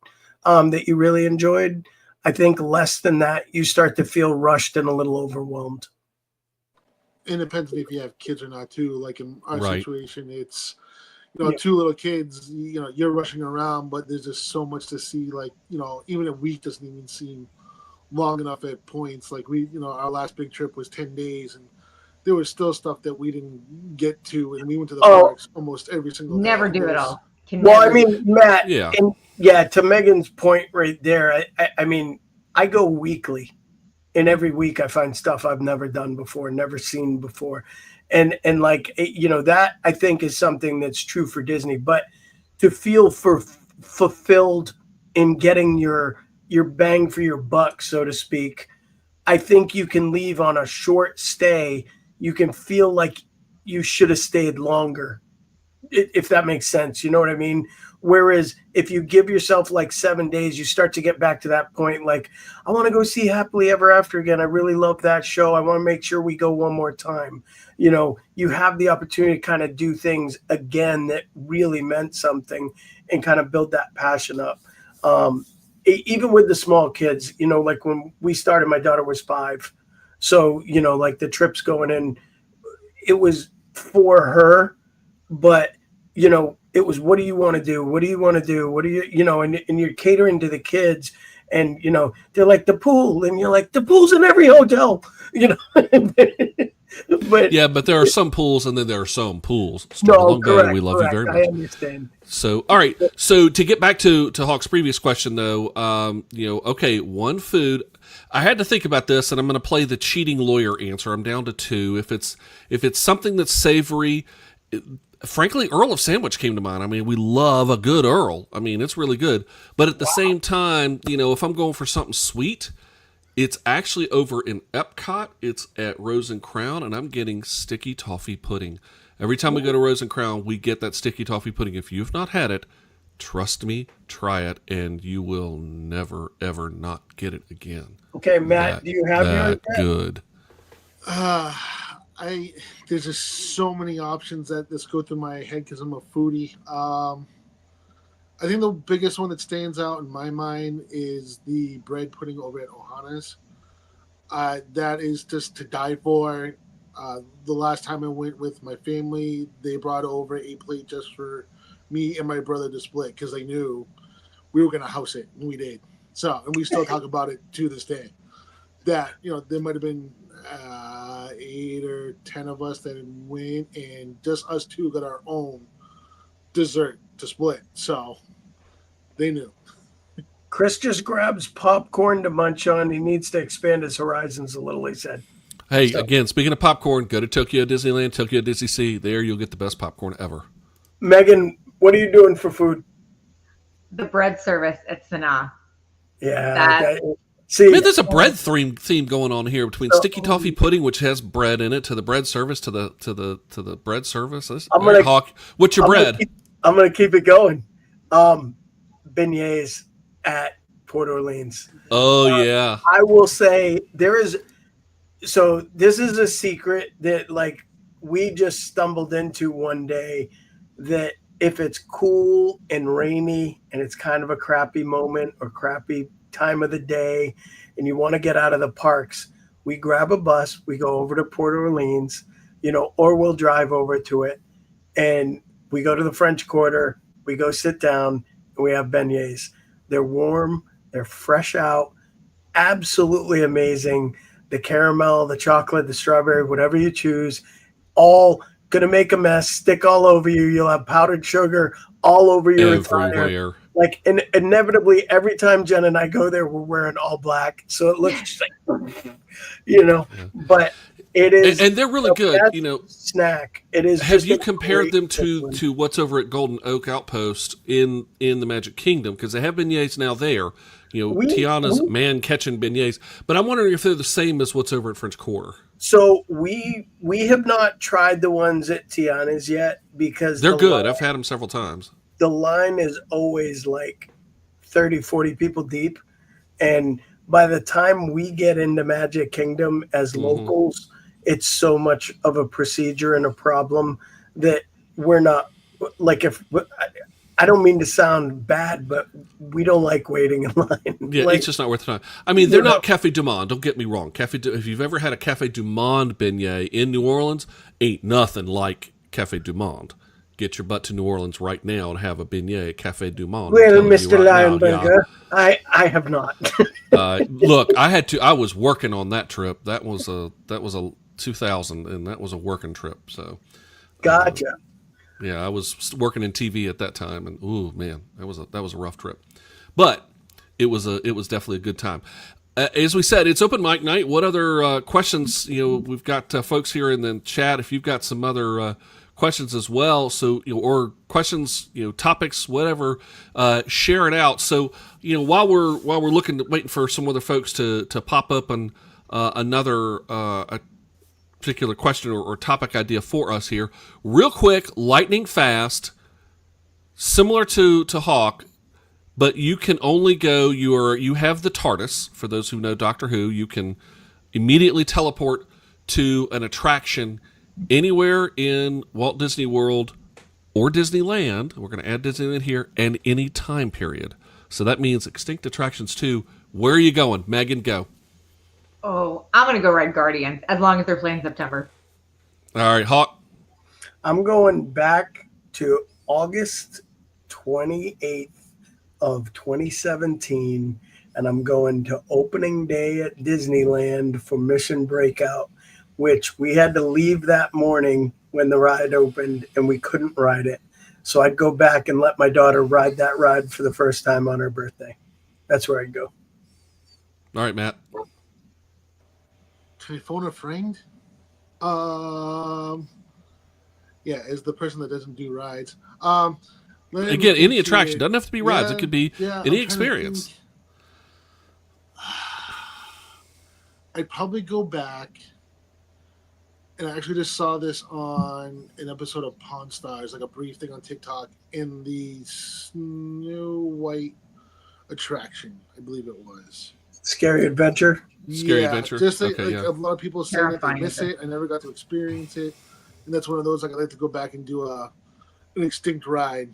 Speaker 4: that you really enjoyed. I think less than that, you start to feel rushed and a little overwhelmed.
Speaker 5: It depends if you have kids or not too. Like in our
Speaker 2: Right.
Speaker 5: situation, it's, 2 little kids, you're rushing around, but there's just so much to see. Like, even a week doesn't even seem long enough at points. Like our last big trip was 10 days and there was still stuff that we didn't get to. And we went to the parks almost every single day.
Speaker 3: Never do it all.
Speaker 4: Well, I mean, Matt,
Speaker 2: Yeah.
Speaker 4: And to Megan's point right there, I mean, I go weekly, and every week I find stuff I've never done before, never seen before. And like, that I think is something that's true for Disney, but to feel fulfilled in getting your bang for your buck, so to speak, I think you can leave on a short stay. You can feel like you should have stayed longer, if that makes sense. You know what I mean? Whereas if you give yourself like 7 days, you start to get back to that point. Like, I want to go see Happily Ever After again. I really love that show. I want to make sure we go one more time. You have the opportunity to kind of do things again that really meant something and kind of build that passion up. Even with the small kids, like when we started, my daughter was 5. So, like the trips going in, it was for her, but, it was, what do you want to do? What do you want to do? What do you, and you're catering to the kids and, they're like the pool and you're like, the pool's in every hotel, but
Speaker 2: Yeah, but there are some pools and then there are some pools.
Speaker 4: Correct,
Speaker 2: we love you very much.
Speaker 4: I understand.
Speaker 2: So, all right. So to get back to Hawk's previous question though, okay, one food. I had to think about this and I'm going to play the cheating lawyer answer. I'm down to 2. If it's something that's savory, frankly, Earl of Sandwich came to mind. I mean, we love a good Earl. I mean, it's really good. But at the same time, if I'm going for something sweet, it's actually over in Epcot. It's at Rose and Crown, and I'm getting sticky toffee pudding. Every time we go to Rose and Crown, we get that sticky toffee pudding. If you've not had it, trust me, try it, and you will never, ever not get it again.
Speaker 4: Okay, Matt, do you have
Speaker 2: that
Speaker 4: your
Speaker 2: good?
Speaker 5: There's just so many options that just go through my head because I'm a foodie. I think the biggest one that stands out in my mind is the bread pudding over at Ohana's. That is just to die for. The last time I went with my family, they brought over a plate just for me and my brother to split because they knew we were going to house it, and we did. So, and we still talk about it to this day. That, there might have been 8 or 10 of us that went, and just us 2 got our own dessert to split. So they knew.
Speaker 4: Chris just grabs popcorn to munch on. He needs to expand his horizons a little, he said.
Speaker 2: Hey,
Speaker 4: So-
Speaker 2: again, speaking of popcorn, go to Tokyo Disneyland, Tokyo Disney Sea. There you'll get the best popcorn ever.
Speaker 4: Megan, what are you doing for food?
Speaker 3: The bread service at Sanaa.
Speaker 4: Yeah.
Speaker 3: That-
Speaker 4: See,
Speaker 2: Man, there's a bread theme going on here between
Speaker 4: So-
Speaker 2: sticky toffee pudding, which has bread in it, to the bread service, to the bread service.
Speaker 4: I'm gonna-
Speaker 2: Hawk, what's your bread?
Speaker 4: I'm gonna keep it going. Beignets at Port Orleans.
Speaker 2: Oh yeah,
Speaker 4: I will say this is a secret that like we just stumbled into one day, that if it's cool and rainy and it's kind of a crappy moment or crappy time of the day and you want to get out of the parks, we grab a bus, we go over to Port Orleans, or we'll drive over to it, and we go to the French Quarter, we go sit down, and we have beignets. They're warm, they're fresh out, absolutely amazing. The caramel, the chocolate, the strawberry, whatever you choose, all gonna make a mess, stick all over you. You'll have powdered sugar all over your attire.
Speaker 2: everywhere.
Speaker 4: Like, inevitably, every time Jen and I go there, we're wearing all black, so it looks just like, But it is,
Speaker 2: And they're really
Speaker 4: the
Speaker 2: good.
Speaker 4: best snack. It is.
Speaker 2: Have
Speaker 4: just
Speaker 2: you
Speaker 4: a
Speaker 2: compared
Speaker 4: great
Speaker 2: them
Speaker 4: discipline.
Speaker 2: to what's over at Golden Oak Outpost in the Magic Kingdom? Because they have beignets now there. Tiana's man catching beignets, but I'm wondering if they're the same as what's over at French Quarter.
Speaker 4: So we have not tried the ones at Tiana's yet because
Speaker 2: They're
Speaker 4: the
Speaker 2: good.
Speaker 4: line-
Speaker 2: I've had them several times.
Speaker 4: the line is always like 30, 40 people deep. And by the time we get into Magic Kingdom as locals, it's so much of a procedure and a problem that we're not like, I don't mean to sound bad, but we don't like waiting in line.
Speaker 2: Yeah,
Speaker 4: Like,
Speaker 2: it's just not worth the time. I mean, they're not Cafe Du Monde. Don't get me wrong. If you've ever had a Cafe Du Monde beignet in New Orleans, ain't nothing like Cafe Du Monde. Get your butt to New Orleans right now and have a beignet at Cafe Du Monde. I'm
Speaker 4: well,
Speaker 2: telling you
Speaker 4: Mr.
Speaker 2: right now,
Speaker 4: Lionberger, I have not.
Speaker 2: Look, I was working on that trip. That was a 2000, and that was a working trip. So,
Speaker 4: Gotcha.
Speaker 2: yeah, I was working in TV at that time, and ooh, man, that was a rough trip, but it was definitely a good time. As we said, it's open mic night. What other questions? We've got folks here in the chat. If you've got some other questions as well, so or questions, topics, whatever, share it out. So while we're waiting for some other folks to pop up and another a particular question or topic idea for us here, real quick, lightning fast, similar to Hawk, but you can only go. You have the TARDIS. For those who know Doctor Who, you can immediately teleport to an attraction anywhere in Walt Disney World or Disneyland. We're going to add Disneyland here, and any time period. So that means extinct attractions too. Where are you going? Megan, go.
Speaker 3: Oh, I'm going to go ride Guardians as long as they're playing September.
Speaker 2: All right, Hawk.
Speaker 4: I'm going back to August 28th of 2017, and I'm going to opening day at Disneyland for Mission Breakout, which we had to leave that morning when the ride opened and we couldn't ride it. So I'd go back and let my daughter ride that ride for the first time on her birthday. That's where I'd go.
Speaker 2: All right, Matt.
Speaker 5: Can I phone a friend? Yeah, is the person that doesn't do rides.
Speaker 2: Again, any attraction. Doesn't have to be rides. It could be any
Speaker 5: I'm trying to
Speaker 2: experience.
Speaker 5: think. I'd probably go back, and I actually just saw this on an episode of Pawn Stars, like a brief thing on TikTok, in the Snow White attraction, I believe it was.
Speaker 4: Scary Adventure.
Speaker 2: Scary Adventure?
Speaker 5: Just like,
Speaker 2: Okay, yeah.
Speaker 5: a lot of people say that they
Speaker 3: Terrifying
Speaker 5: miss it. I never got to experience it, and that's one of those like I'd like to go back and do an extinct ride.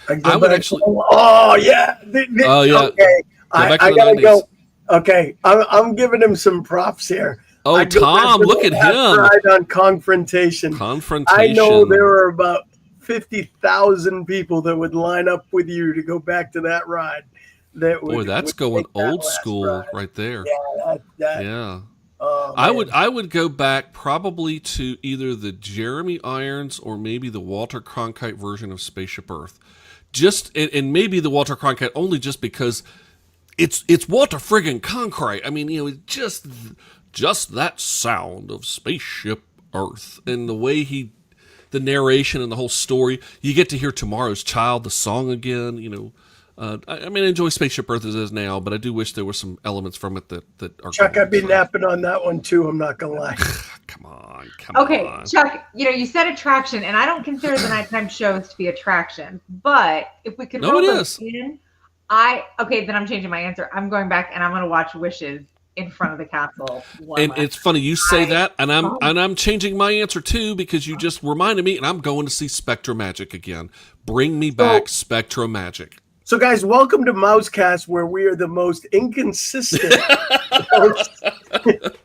Speaker 2: I would actually.
Speaker 4: Oh yeah.
Speaker 2: Oh, yeah.
Speaker 4: Okay.
Speaker 2: back to
Speaker 4: I
Speaker 2: the
Speaker 4: gotta
Speaker 2: 90s.
Speaker 4: go. Okay, I'm giving him some props here.
Speaker 2: Oh,
Speaker 4: I go back
Speaker 2: Tom,
Speaker 4: to
Speaker 2: look
Speaker 4: the
Speaker 2: at
Speaker 4: last
Speaker 2: him.
Speaker 4: ride on Confrontation.
Speaker 2: Confrontation.
Speaker 4: I know there were about 50,000 people that would line up with you to go back to that ride.
Speaker 2: Boy, that's going
Speaker 4: take that
Speaker 2: old
Speaker 4: last
Speaker 2: school
Speaker 4: ride.
Speaker 2: right there.
Speaker 4: Yeah, that,
Speaker 2: Yeah.
Speaker 4: oh,
Speaker 2: I
Speaker 4: man.
Speaker 2: would go back probably to either the Jeremy Irons or maybe the Walter Cronkite version of Spaceship Earth. And maybe the Walter Cronkite only just because it's Walter friggin' Cronkite. I mean, just just that sound of Spaceship Earth, and the way the narration and the whole story. You get to hear Tomorrow's Child, the song again. I enjoy Spaceship Earth as it is now, but I do wish there were some elements from it that are.
Speaker 4: Chuck, I've been napping on that one too. I'm not gonna lie.
Speaker 2: Come on.
Speaker 3: Okay, Chuck, you said attraction, and I don't consider the nighttime shows to be attraction, but if we could roll those in, then I'm changing my answer. I'm going back and I'm going to watch Wishes in front of the castle.
Speaker 2: And it's funny you say that, and I'm changing my answer too, because you just reminded me, and I'm going to see SpectroMagic again. Bring me back SpectroMagic.
Speaker 4: So, guys, welcome to Mousecast, where we are the most inconsistent.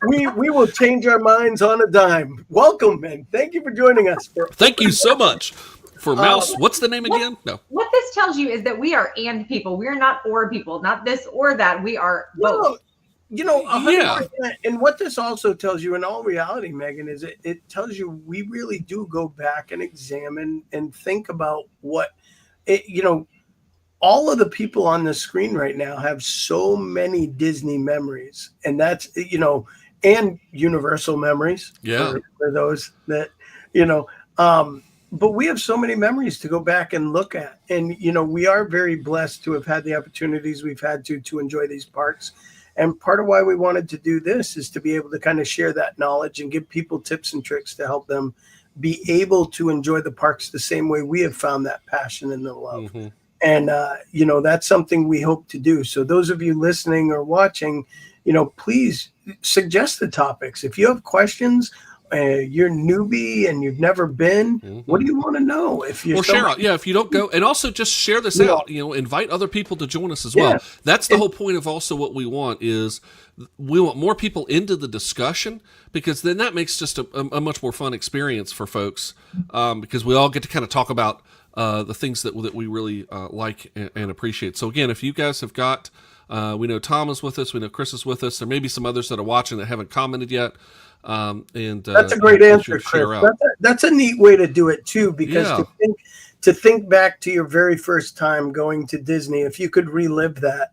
Speaker 4: we will change our minds on a dime. Welcome, and thank you for joining us.
Speaker 2: Thank you so much. For Mouse, what's the name again? No.
Speaker 3: What this tells you is that we are and people. We are not or people, not this or that. We are both.
Speaker 4: 100%. And what this also tells you in all reality, Megan, is it tells you we really do go back and examine and think about what all of the people on the screen right now have so many Disney memories, and that's, and Universal memories.
Speaker 2: Yeah.
Speaker 4: For those that, but we have so many memories to go back and look at. And, we are very blessed to have had the opportunities we've had to enjoy these parks. And part of why we wanted to do this is to be able to kind of share that knowledge and give people tips and tricks to help them be able to enjoy the parks the same way we have found that passion and the love. Mm-hmm. And, that's something we hope to do. So those of you listening or watching, please suggest the topics. If you have questions, you're newbie and you've never been, what do you want to know? If you
Speaker 2: share out, if you don't go, and also just share this out, invite other people to join us as well. That's the whole point of also what we want is we want more people into the discussion, because then that makes just a much more fun experience for folks, because we all get to kind of talk about the things that we really like and appreciate. So again, if you guys have got, we know Tom is with us, we know Chris is with us, there may be some others that are watching that haven't commented yet. That's
Speaker 4: a great answer, Chris. That's a neat way to do it too, because to think back to your very first time going to Disney, if you could relive that,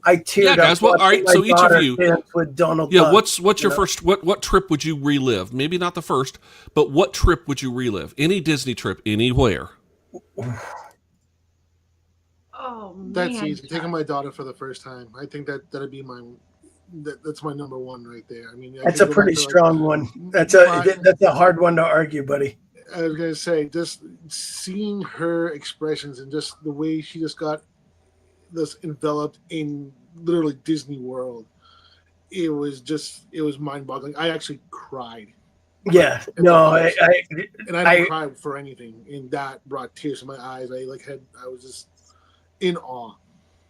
Speaker 4: I teared up.
Speaker 2: Guys, all right. So each of you,
Speaker 4: with Donald Duck,
Speaker 2: what's your first? What trip would you relive? Maybe not the first, but what trip would you relive? Any Disney trip, anywhere.
Speaker 3: Oh man,
Speaker 5: that's easy. Taking my daughter for the first time. I think that'd be that's my number one right there.
Speaker 4: That's a pretty strong one. That's a hard one to argue, buddy.
Speaker 5: I was gonna say, just seeing her expressions and just the way she just got this enveloped in literally Disney World, it was mind-boggling. I actually cried.
Speaker 4: Yeah, I
Speaker 5: didn't cry for anything, and that brought tears to my eyes. I was just in awe.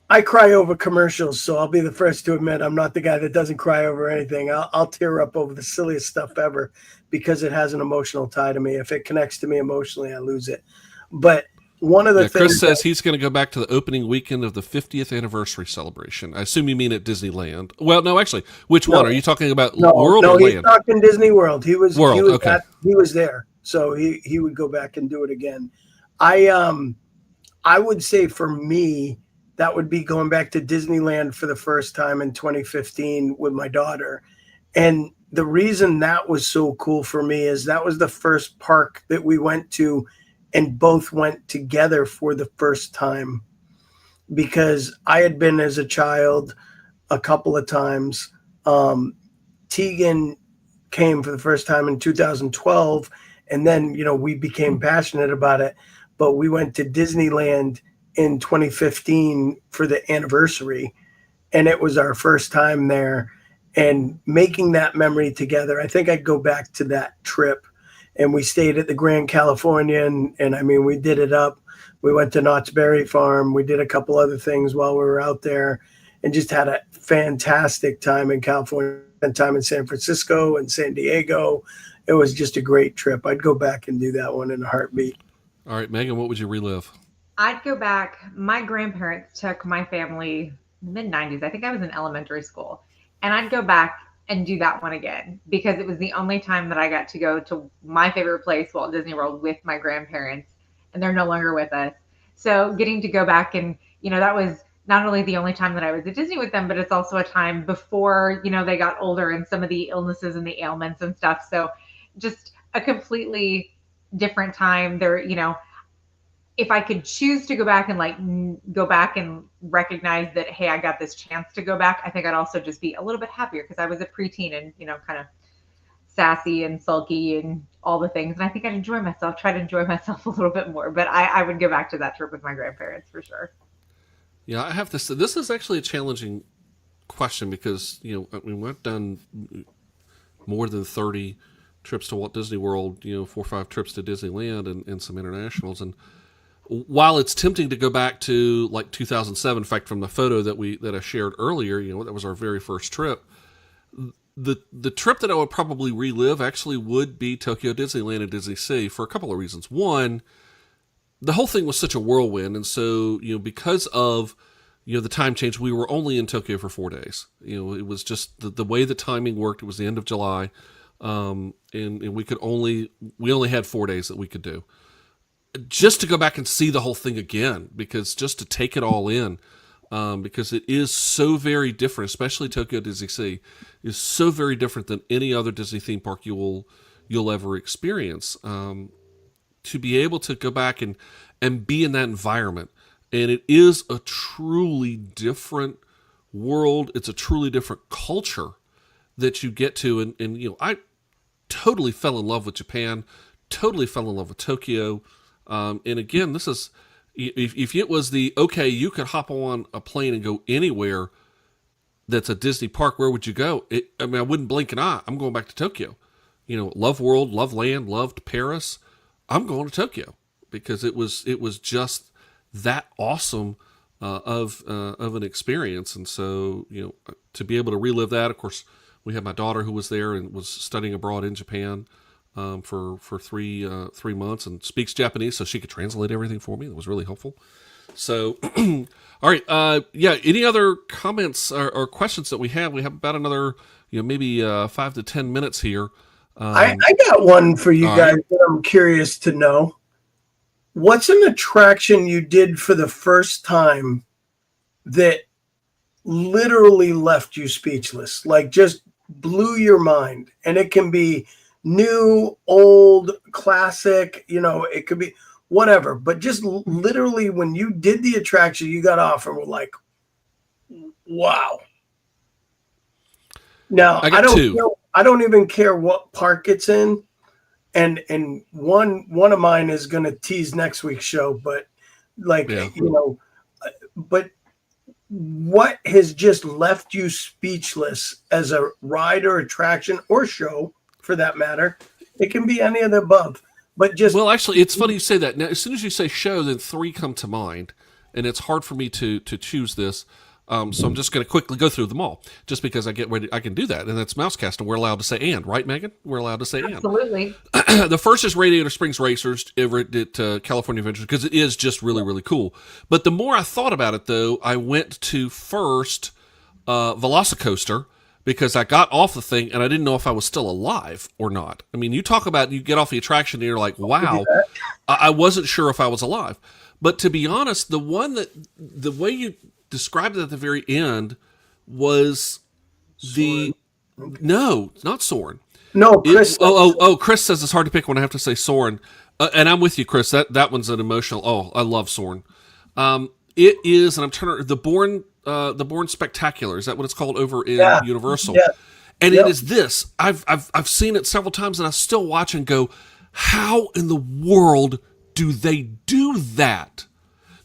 Speaker 4: I cry over commercials, so I'll be the first to admit I'm not the guy that doesn't cry over anything. I'll tear up over the silliest stuff ever because it has an emotional tie to me. If it connects to me emotionally, I lose it. But one of the things
Speaker 2: Chris says he's going to go back to the opening weekend of the 50th anniversary celebration. I assume you mean at Disneyland. Well, no, actually, which one? Are you talking about World or
Speaker 4: Land?
Speaker 2: Land?
Speaker 4: He's talking Disney World. He was
Speaker 2: okay.
Speaker 4: He was there, so he would go back and do it again. I would say for me, that would be going back to Disneyland for the first time in 2015 with my daughter. And the reason that was so cool for me is that was the first park that we went to and both went together for the first time, because I had been as a child a couple of times. Tegan came for the first time in 2012, and then, we became passionate about it, but we went to Disneyland in 2015 for the anniversary, and it was our first time there, and making that memory together. I think I'd go back to that trip, and we stayed at the Grand Californian, and we did it up. We went to Knott's Berry Farm. We did a couple other things while we were out there, and just had a fantastic time in California, and time in San Francisco and San Diego. It was just a great trip. I'd go back and do that one in a heartbeat.
Speaker 2: All right, Megan, what would you relive?
Speaker 3: I'd go back. My grandparents took my family mid-90s. I think I was in elementary school. And I'd go back and do that one again, because it was the only time that I got to go to my favorite place, Walt Disney World, with my grandparents, and they're no longer with us. So getting to go back and, that was not only the only time that I was at Disney with them, but it's also a time before, they got older and some of the illnesses and the ailments and stuff. So just a completely different time there. If I could choose to go back and go back and recognize that, hey, I got this chance to go back, I think I'd also just be a little bit happier because I was a preteen and, kind of sassy and sulky and all the things. And I think I'd try to enjoy myself a little bit more. But I would go back to that trip with my grandparents for sure.
Speaker 2: Yeah, I have to say, this is actually a challenging question because, we've done more than 30 trips to Walt Disney World, 4 or 5 trips to Disneyland and some internationals. And while it's tempting to go back to like 2007, in fact, from the photo that I shared earlier, that was our very first trip. The trip that I would probably relive actually would be Tokyo Disneyland and Disney Sea for a couple of reasons. One, the whole thing was such a whirlwind, and so because of the time change, we were only in Tokyo for 4 days. It was just the way the timing worked. It was the end of July, and we only had 4 days that we could do. Just to go back and see the whole thing again, because just to take it all in, because it is so very different, especially Tokyo Disney Sea is so very different than any other Disney theme park you'll ever experience. To be able to go back and be in that environment, and it is a truly different world. It's a truly different culture that you get to, and I totally fell in love with Japan, totally fell in love with Tokyo. And again, this is, if it was you could hop on a plane and go anywhere that's a Disney park, where would you go? I wouldn't blink an eye. I'm going back to Tokyo. Love World, love Land, loved Paris. I'm going to Tokyo because it was just that awesome of an experience. And so, to be able to relive that, of course, we had my daughter who was there and was studying abroad in Japan. For 3 months and speaks Japanese, so she could translate everything for me. That was really helpful. So, all right. Any other comments or questions that we have? We have about another, maybe 5 to 10 minutes here.
Speaker 4: I got one for you guys that I'm curious to know. What's an attraction you did for the first time that literally left you speechless? Like just blew your mind? And it can be new, old, classic, it could be whatever, but just literally when you did the attraction, you got off and were like, wow. Now, I don't even care what park it's in. And one of mine is going to tease next week's show, but but what has just left you speechless as a ride or attraction or show, for that matter? It can be any of the above, but just... Well,
Speaker 2: actually, it's funny you say that. Now, as soon as you say show, then 3 come to mind, and it's hard for me to choose this. So I'm just going to quickly go through them all, just because I can do that, and that's Mousecast, and we're allowed to say "and," right, Megan? We're allowed to say
Speaker 3: Absolutely.
Speaker 2: "and." The first is Radiator Springs Racers over at California Adventures, because it is just really, really cool. But the more I thought about it, though, I went to first Velocicoaster, because I got off the thing and I didn't know if I was still alive or not. I mean, you talk about, you get off the attraction and you're like, wow, I wasn't sure if I was alive. But to be honest, the way you described it at the very end was no, not Soarin'.
Speaker 4: No, Chris.
Speaker 2: Chris says it's hard to pick when I have to say Soarin'. And I'm with you, Chris. That one's an emotional, I love Soarin'. It is, and I'm trying to, the Bourne Spectacular, is that what it's called over in Universal? Yeah. And it is this. I've seen it several times, and I still watch and go, how in the world do they do that?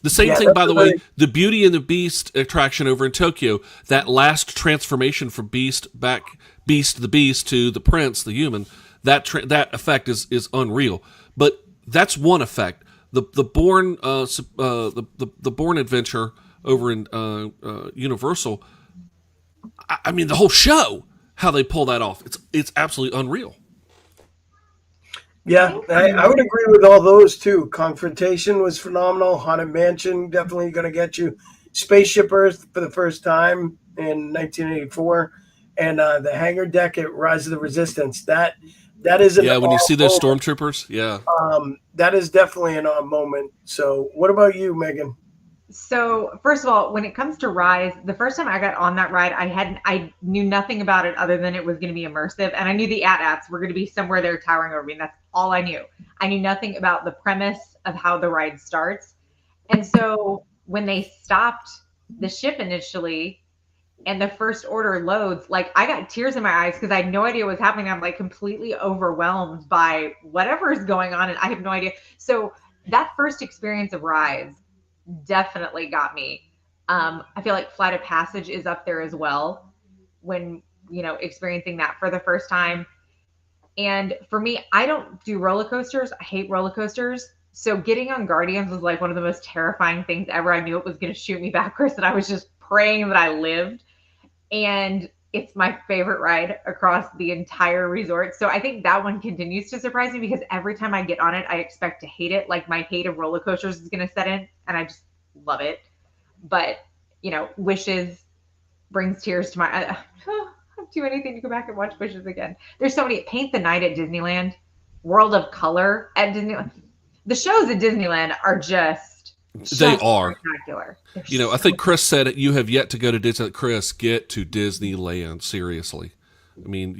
Speaker 2: The same thing, by the way, the Beauty and the Beast attraction over in Tokyo, that last transformation from Beast the Beast to the Prince, the human, that effect is unreal. But that's one effect. The Bourne the Bourne adventure over in Universal, I mean, the whole show, how they pull that off, it's absolutely unreal.
Speaker 4: Yeah, I would agree with all those too. Confrontation was phenomenal. Haunted Mansion, definitely going to get you. Spaceship Earth for the first time in 1984, and the hangar deck at Rise of the Resistance. That is an
Speaker 2: when you see those stormtroopers,
Speaker 4: that is definitely an odd moment. So, what about you, Megan?
Speaker 3: So first of all, when it comes to Rise, the first time I got on that ride, I knew nothing about it other than it was going to be immersive, and I knew the AT-ATs were going to be somewhere there towering over me. And that's all I knew. I knew nothing about the premise of how the ride starts. And so when they stopped the ship initially and the first order loads, like I got tears in my eyes because I had no idea what was happening. I'm like completely overwhelmed by whatever is going on, and I have no idea. So that first experience of Rise definitely got me. I feel like Flight of Passage is up there as well when, experiencing that for the first time. And for me, I don't do roller coasters. I hate roller coasters. So getting on Guardians was like one of the most terrifying things ever. I knew it was going to shoot me backwards, and I was just praying that I lived. And it's my favorite ride across the entire resort. So I think that one continues to surprise me because every time I get on it, I expect to hate it. Like my hate of roller coasters is going to set in, and I just love it. But, Wishes brings tears to my eyes. I'd do anything to go back and watch Wishes again. There's so many. Paint the Night at Disneyland, World of Color at Disneyland. The shows at Disneyland are just
Speaker 2: they are
Speaker 3: spectacular.
Speaker 2: I think Chris said it. You have yet to go to Disney. Chris, get to Disneyland. Seriously. I mean,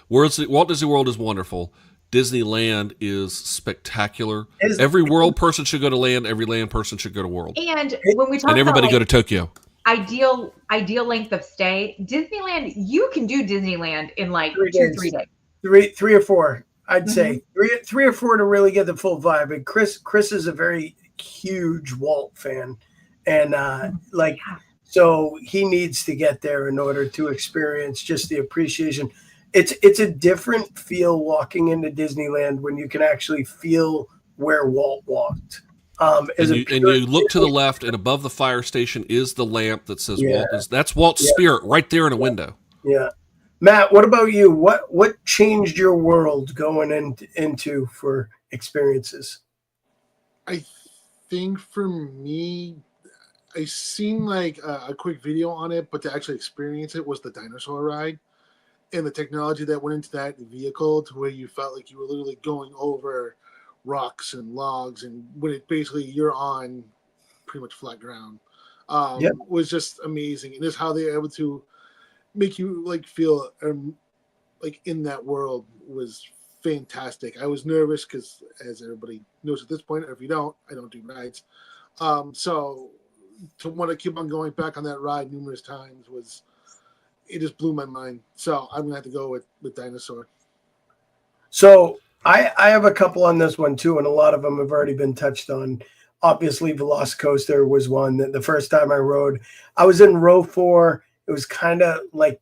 Speaker 2: Walt Disney World is wonderful. Disneyland is spectacular. Every world person should go to land. Every land person should go to world.
Speaker 3: And when we talk
Speaker 2: and everybody
Speaker 3: about,
Speaker 2: go to Tokyo.
Speaker 3: Ideal length of stay. Disneyland, you can do Disneyland in like 3 days.
Speaker 4: Three or four. I'd say three or four to really get the full vibe. And Chris is a very huge Walt fan, and so he needs to get there in order to experience just the appreciation. It's a different feel walking into Disneyland when you can actually feel where Walt walked.
Speaker 2: And you look to the left, and above the fire station is the lamp that says Walt. That's Walt's spirit right there in a window.
Speaker 4: Yeah. Matt, what about you? What changed your world going into for experiences?
Speaker 5: I think for me, I seen like a quick video on it, but to actually experience it was the dinosaur ride and the technology that went into that vehicle to where you felt like you were literally going over rocks and logs, and when it basically you're on pretty much flat ground. Was just amazing, and just how they were able to make you like feel like in that world was fantastic. I was nervous because, as everybody knows at this point, or if you don't, I don't do rides. So to want to keep on going back on that ride numerous times it just blew my mind. So I'm gonna have to go with Dinosaur.
Speaker 4: So I have a couple on this one too, and a lot of them have already been touched on. Obviously, Velocicoaster was one that the first time I rode, I was in row 4. It was kind of like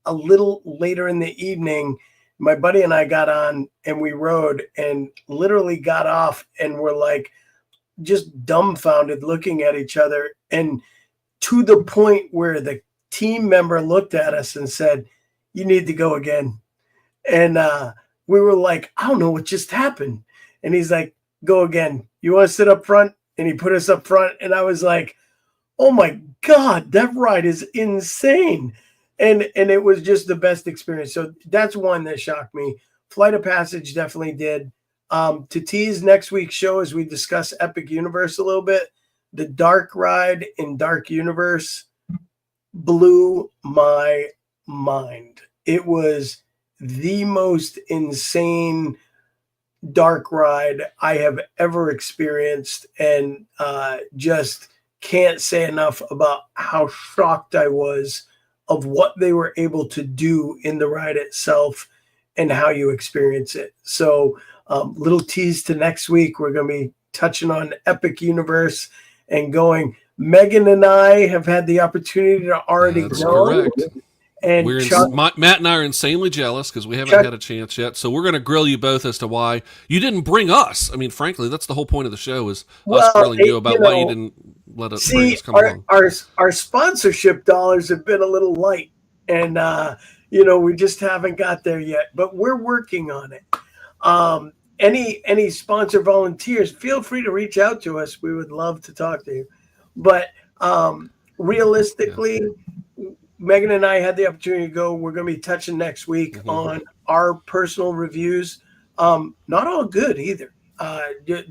Speaker 4: a little later in the evening. My buddy and I got on and we rode and literally got off and were like just dumbfounded looking at each other. And to the point where the team member looked at us and said, "You need to go again." And we were like, "I don't know what just happened." And he's like, "Go again. You want to sit up front?" And he put us up front. And I was like, "Oh my God, that ride is insane." And it was just the best experience. So that's one that shocked me. Flight of Passage definitely did. To tease next week's show as we discuss Epic Universe a little bit, the dark ride in Dark Universe blew my mind. It was the most insane dark ride I have ever experienced, and just can't say enough about how shocked I was of what they were able to do in the ride itself and how you experience it. So little tease to next week. We're going to be touching on Epic Universe and going. Megan and I have had the opportunity to already go.
Speaker 2: Correct.
Speaker 4: And
Speaker 2: Matt and I are insanely jealous because we haven't had a chance yet. So we're going to grill you both as to why you didn't bring us. I mean, frankly, that's the whole point of the show is us grilling you about why you didn't let us bring us come along.
Speaker 4: Our sponsorship dollars have been a little light, and we just haven't got there yet. But we're working on it. Any sponsor volunteers, feel free to reach out to us. We would love to talk to you. But realistically, Megan and I had the opportunity to go. We're going to be touching next week on our personal reviews. Not all good either.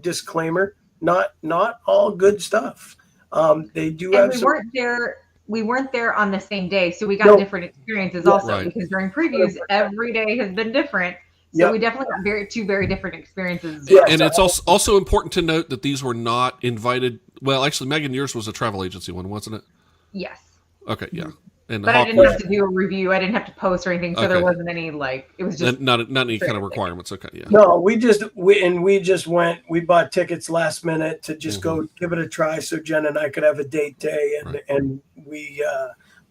Speaker 4: Disclaimer, not all good stuff. They do
Speaker 3: and
Speaker 4: have
Speaker 3: we weren't there on the same day, so we got different experiences also,
Speaker 2: right.
Speaker 3: because during previews, every day has been different. So we definitely got two very different experiences.
Speaker 2: Yeah, and it's also important to note that these were not invited. Well, actually, Megan, yours was a travel agency one, wasn't it?
Speaker 3: Yes.
Speaker 2: Okay, yeah. And
Speaker 3: but I didn't have to do a review. I didn't have to post or anything, so there wasn't any it was just
Speaker 2: not any kind of requirements. Okay, yeah.
Speaker 4: No, we just went. We bought tickets last minute to just go give it a try, so Jen and I could have a date day, and we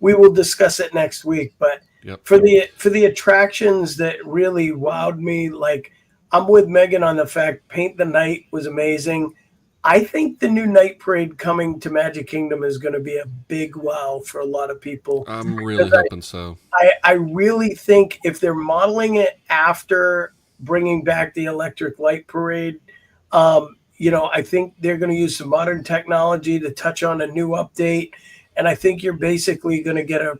Speaker 4: will discuss it next week. But for the attractions that really wowed me, like I'm with Megan on the fact Paint the Night was amazing. I think the new night parade coming to Magic Kingdom is going to be a big wow for a lot of people.
Speaker 2: I'm really hoping so.
Speaker 4: I really think if they're modeling it after bringing back the electric light parade, I think they're going to use some modern technology to touch on a new update. And I think you're basically going to get a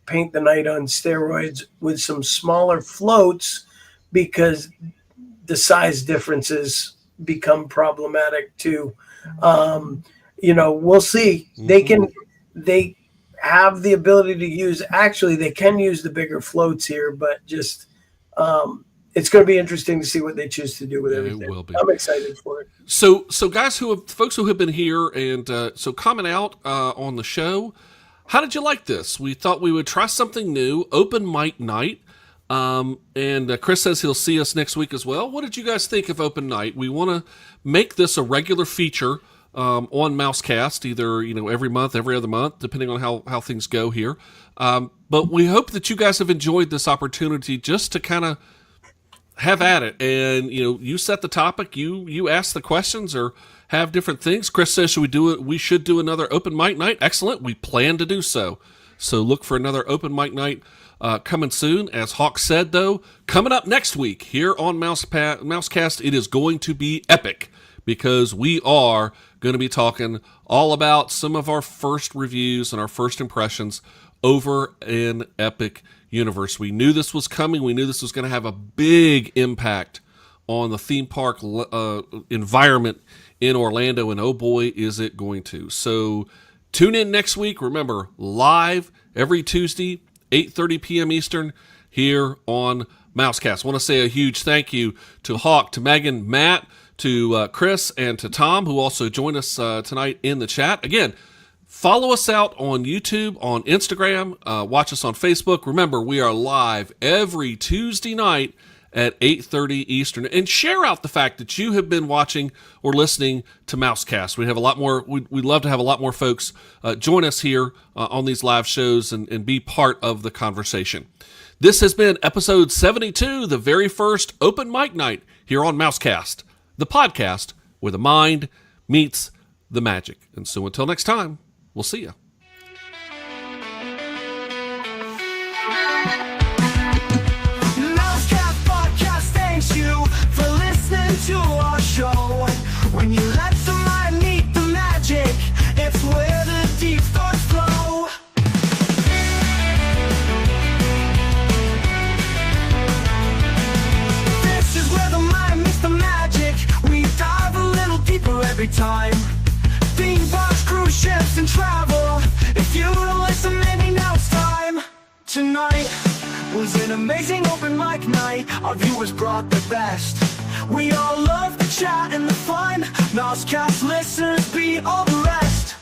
Speaker 4: Paint the Night on steroids with some smaller floats, because the size differences become problematic too. We'll see. They have the ability to use, actually they can use the bigger floats here, but just it's going to be interesting to see what they choose to do with everything.
Speaker 2: It will be.
Speaker 4: I'm excited for it.
Speaker 2: So guys, folks who have been here and so comment out on the show, how did you like this? We thought we would try something new, open mic night. And Chris says he'll see us next week as well. What did you guys think of open night? We want to make this a regular feature on Mousecast, either every month, every other month, depending on how things go here. But we hope that you guys have enjoyed this opportunity just to kind of have at it. And you set the topic, you ask the questions, or have different things. Chris says we should do another open mic night. Excellent. We plan to do so. So look for another open mic night coming soon. As Hawk said, though, coming up next week here on Mousecast, it is going to be epic, because we are going to be talking all about some of our first reviews and our first impressions over in Epic Universe. We knew this was coming. We knew this was going to have a big impact on the theme park environment in Orlando, and oh boy, is it going to. So tune in next week. Remember, live every Tuesday, 8:30 p.m. Eastern, here on Mousecast. I want to say a huge thank you to Hawk, to Megan, Matt, to Chris, and to Tom, who also joined us tonight in the chat. Again, follow us out on YouTube, on Instagram, watch us on Facebook. Remember, we are live every Tuesday night at 8:30 Eastern, and share out the fact that you have been watching or listening to Mousecast. We have a lot more. We'd love to have a lot more folks join us here on these live shows and be part of the conversation. This has been episode 72, the very first open mic night here on Mousecast, the podcast where the mind meets the magic. And so until next time, we'll see you.
Speaker 1: To our show, when you let the mind meet the magic, it's where the deep thoughts flow. This is where the mind meets the magic. We dive a little deeper every time. Theme parks, cruise ships, and travel. If you don't listen, maybe now it's time. Tonight was an amazing open mic night. Our viewers brought the best. We all love the chat and the fun. Mousecast listeners beat all the rest.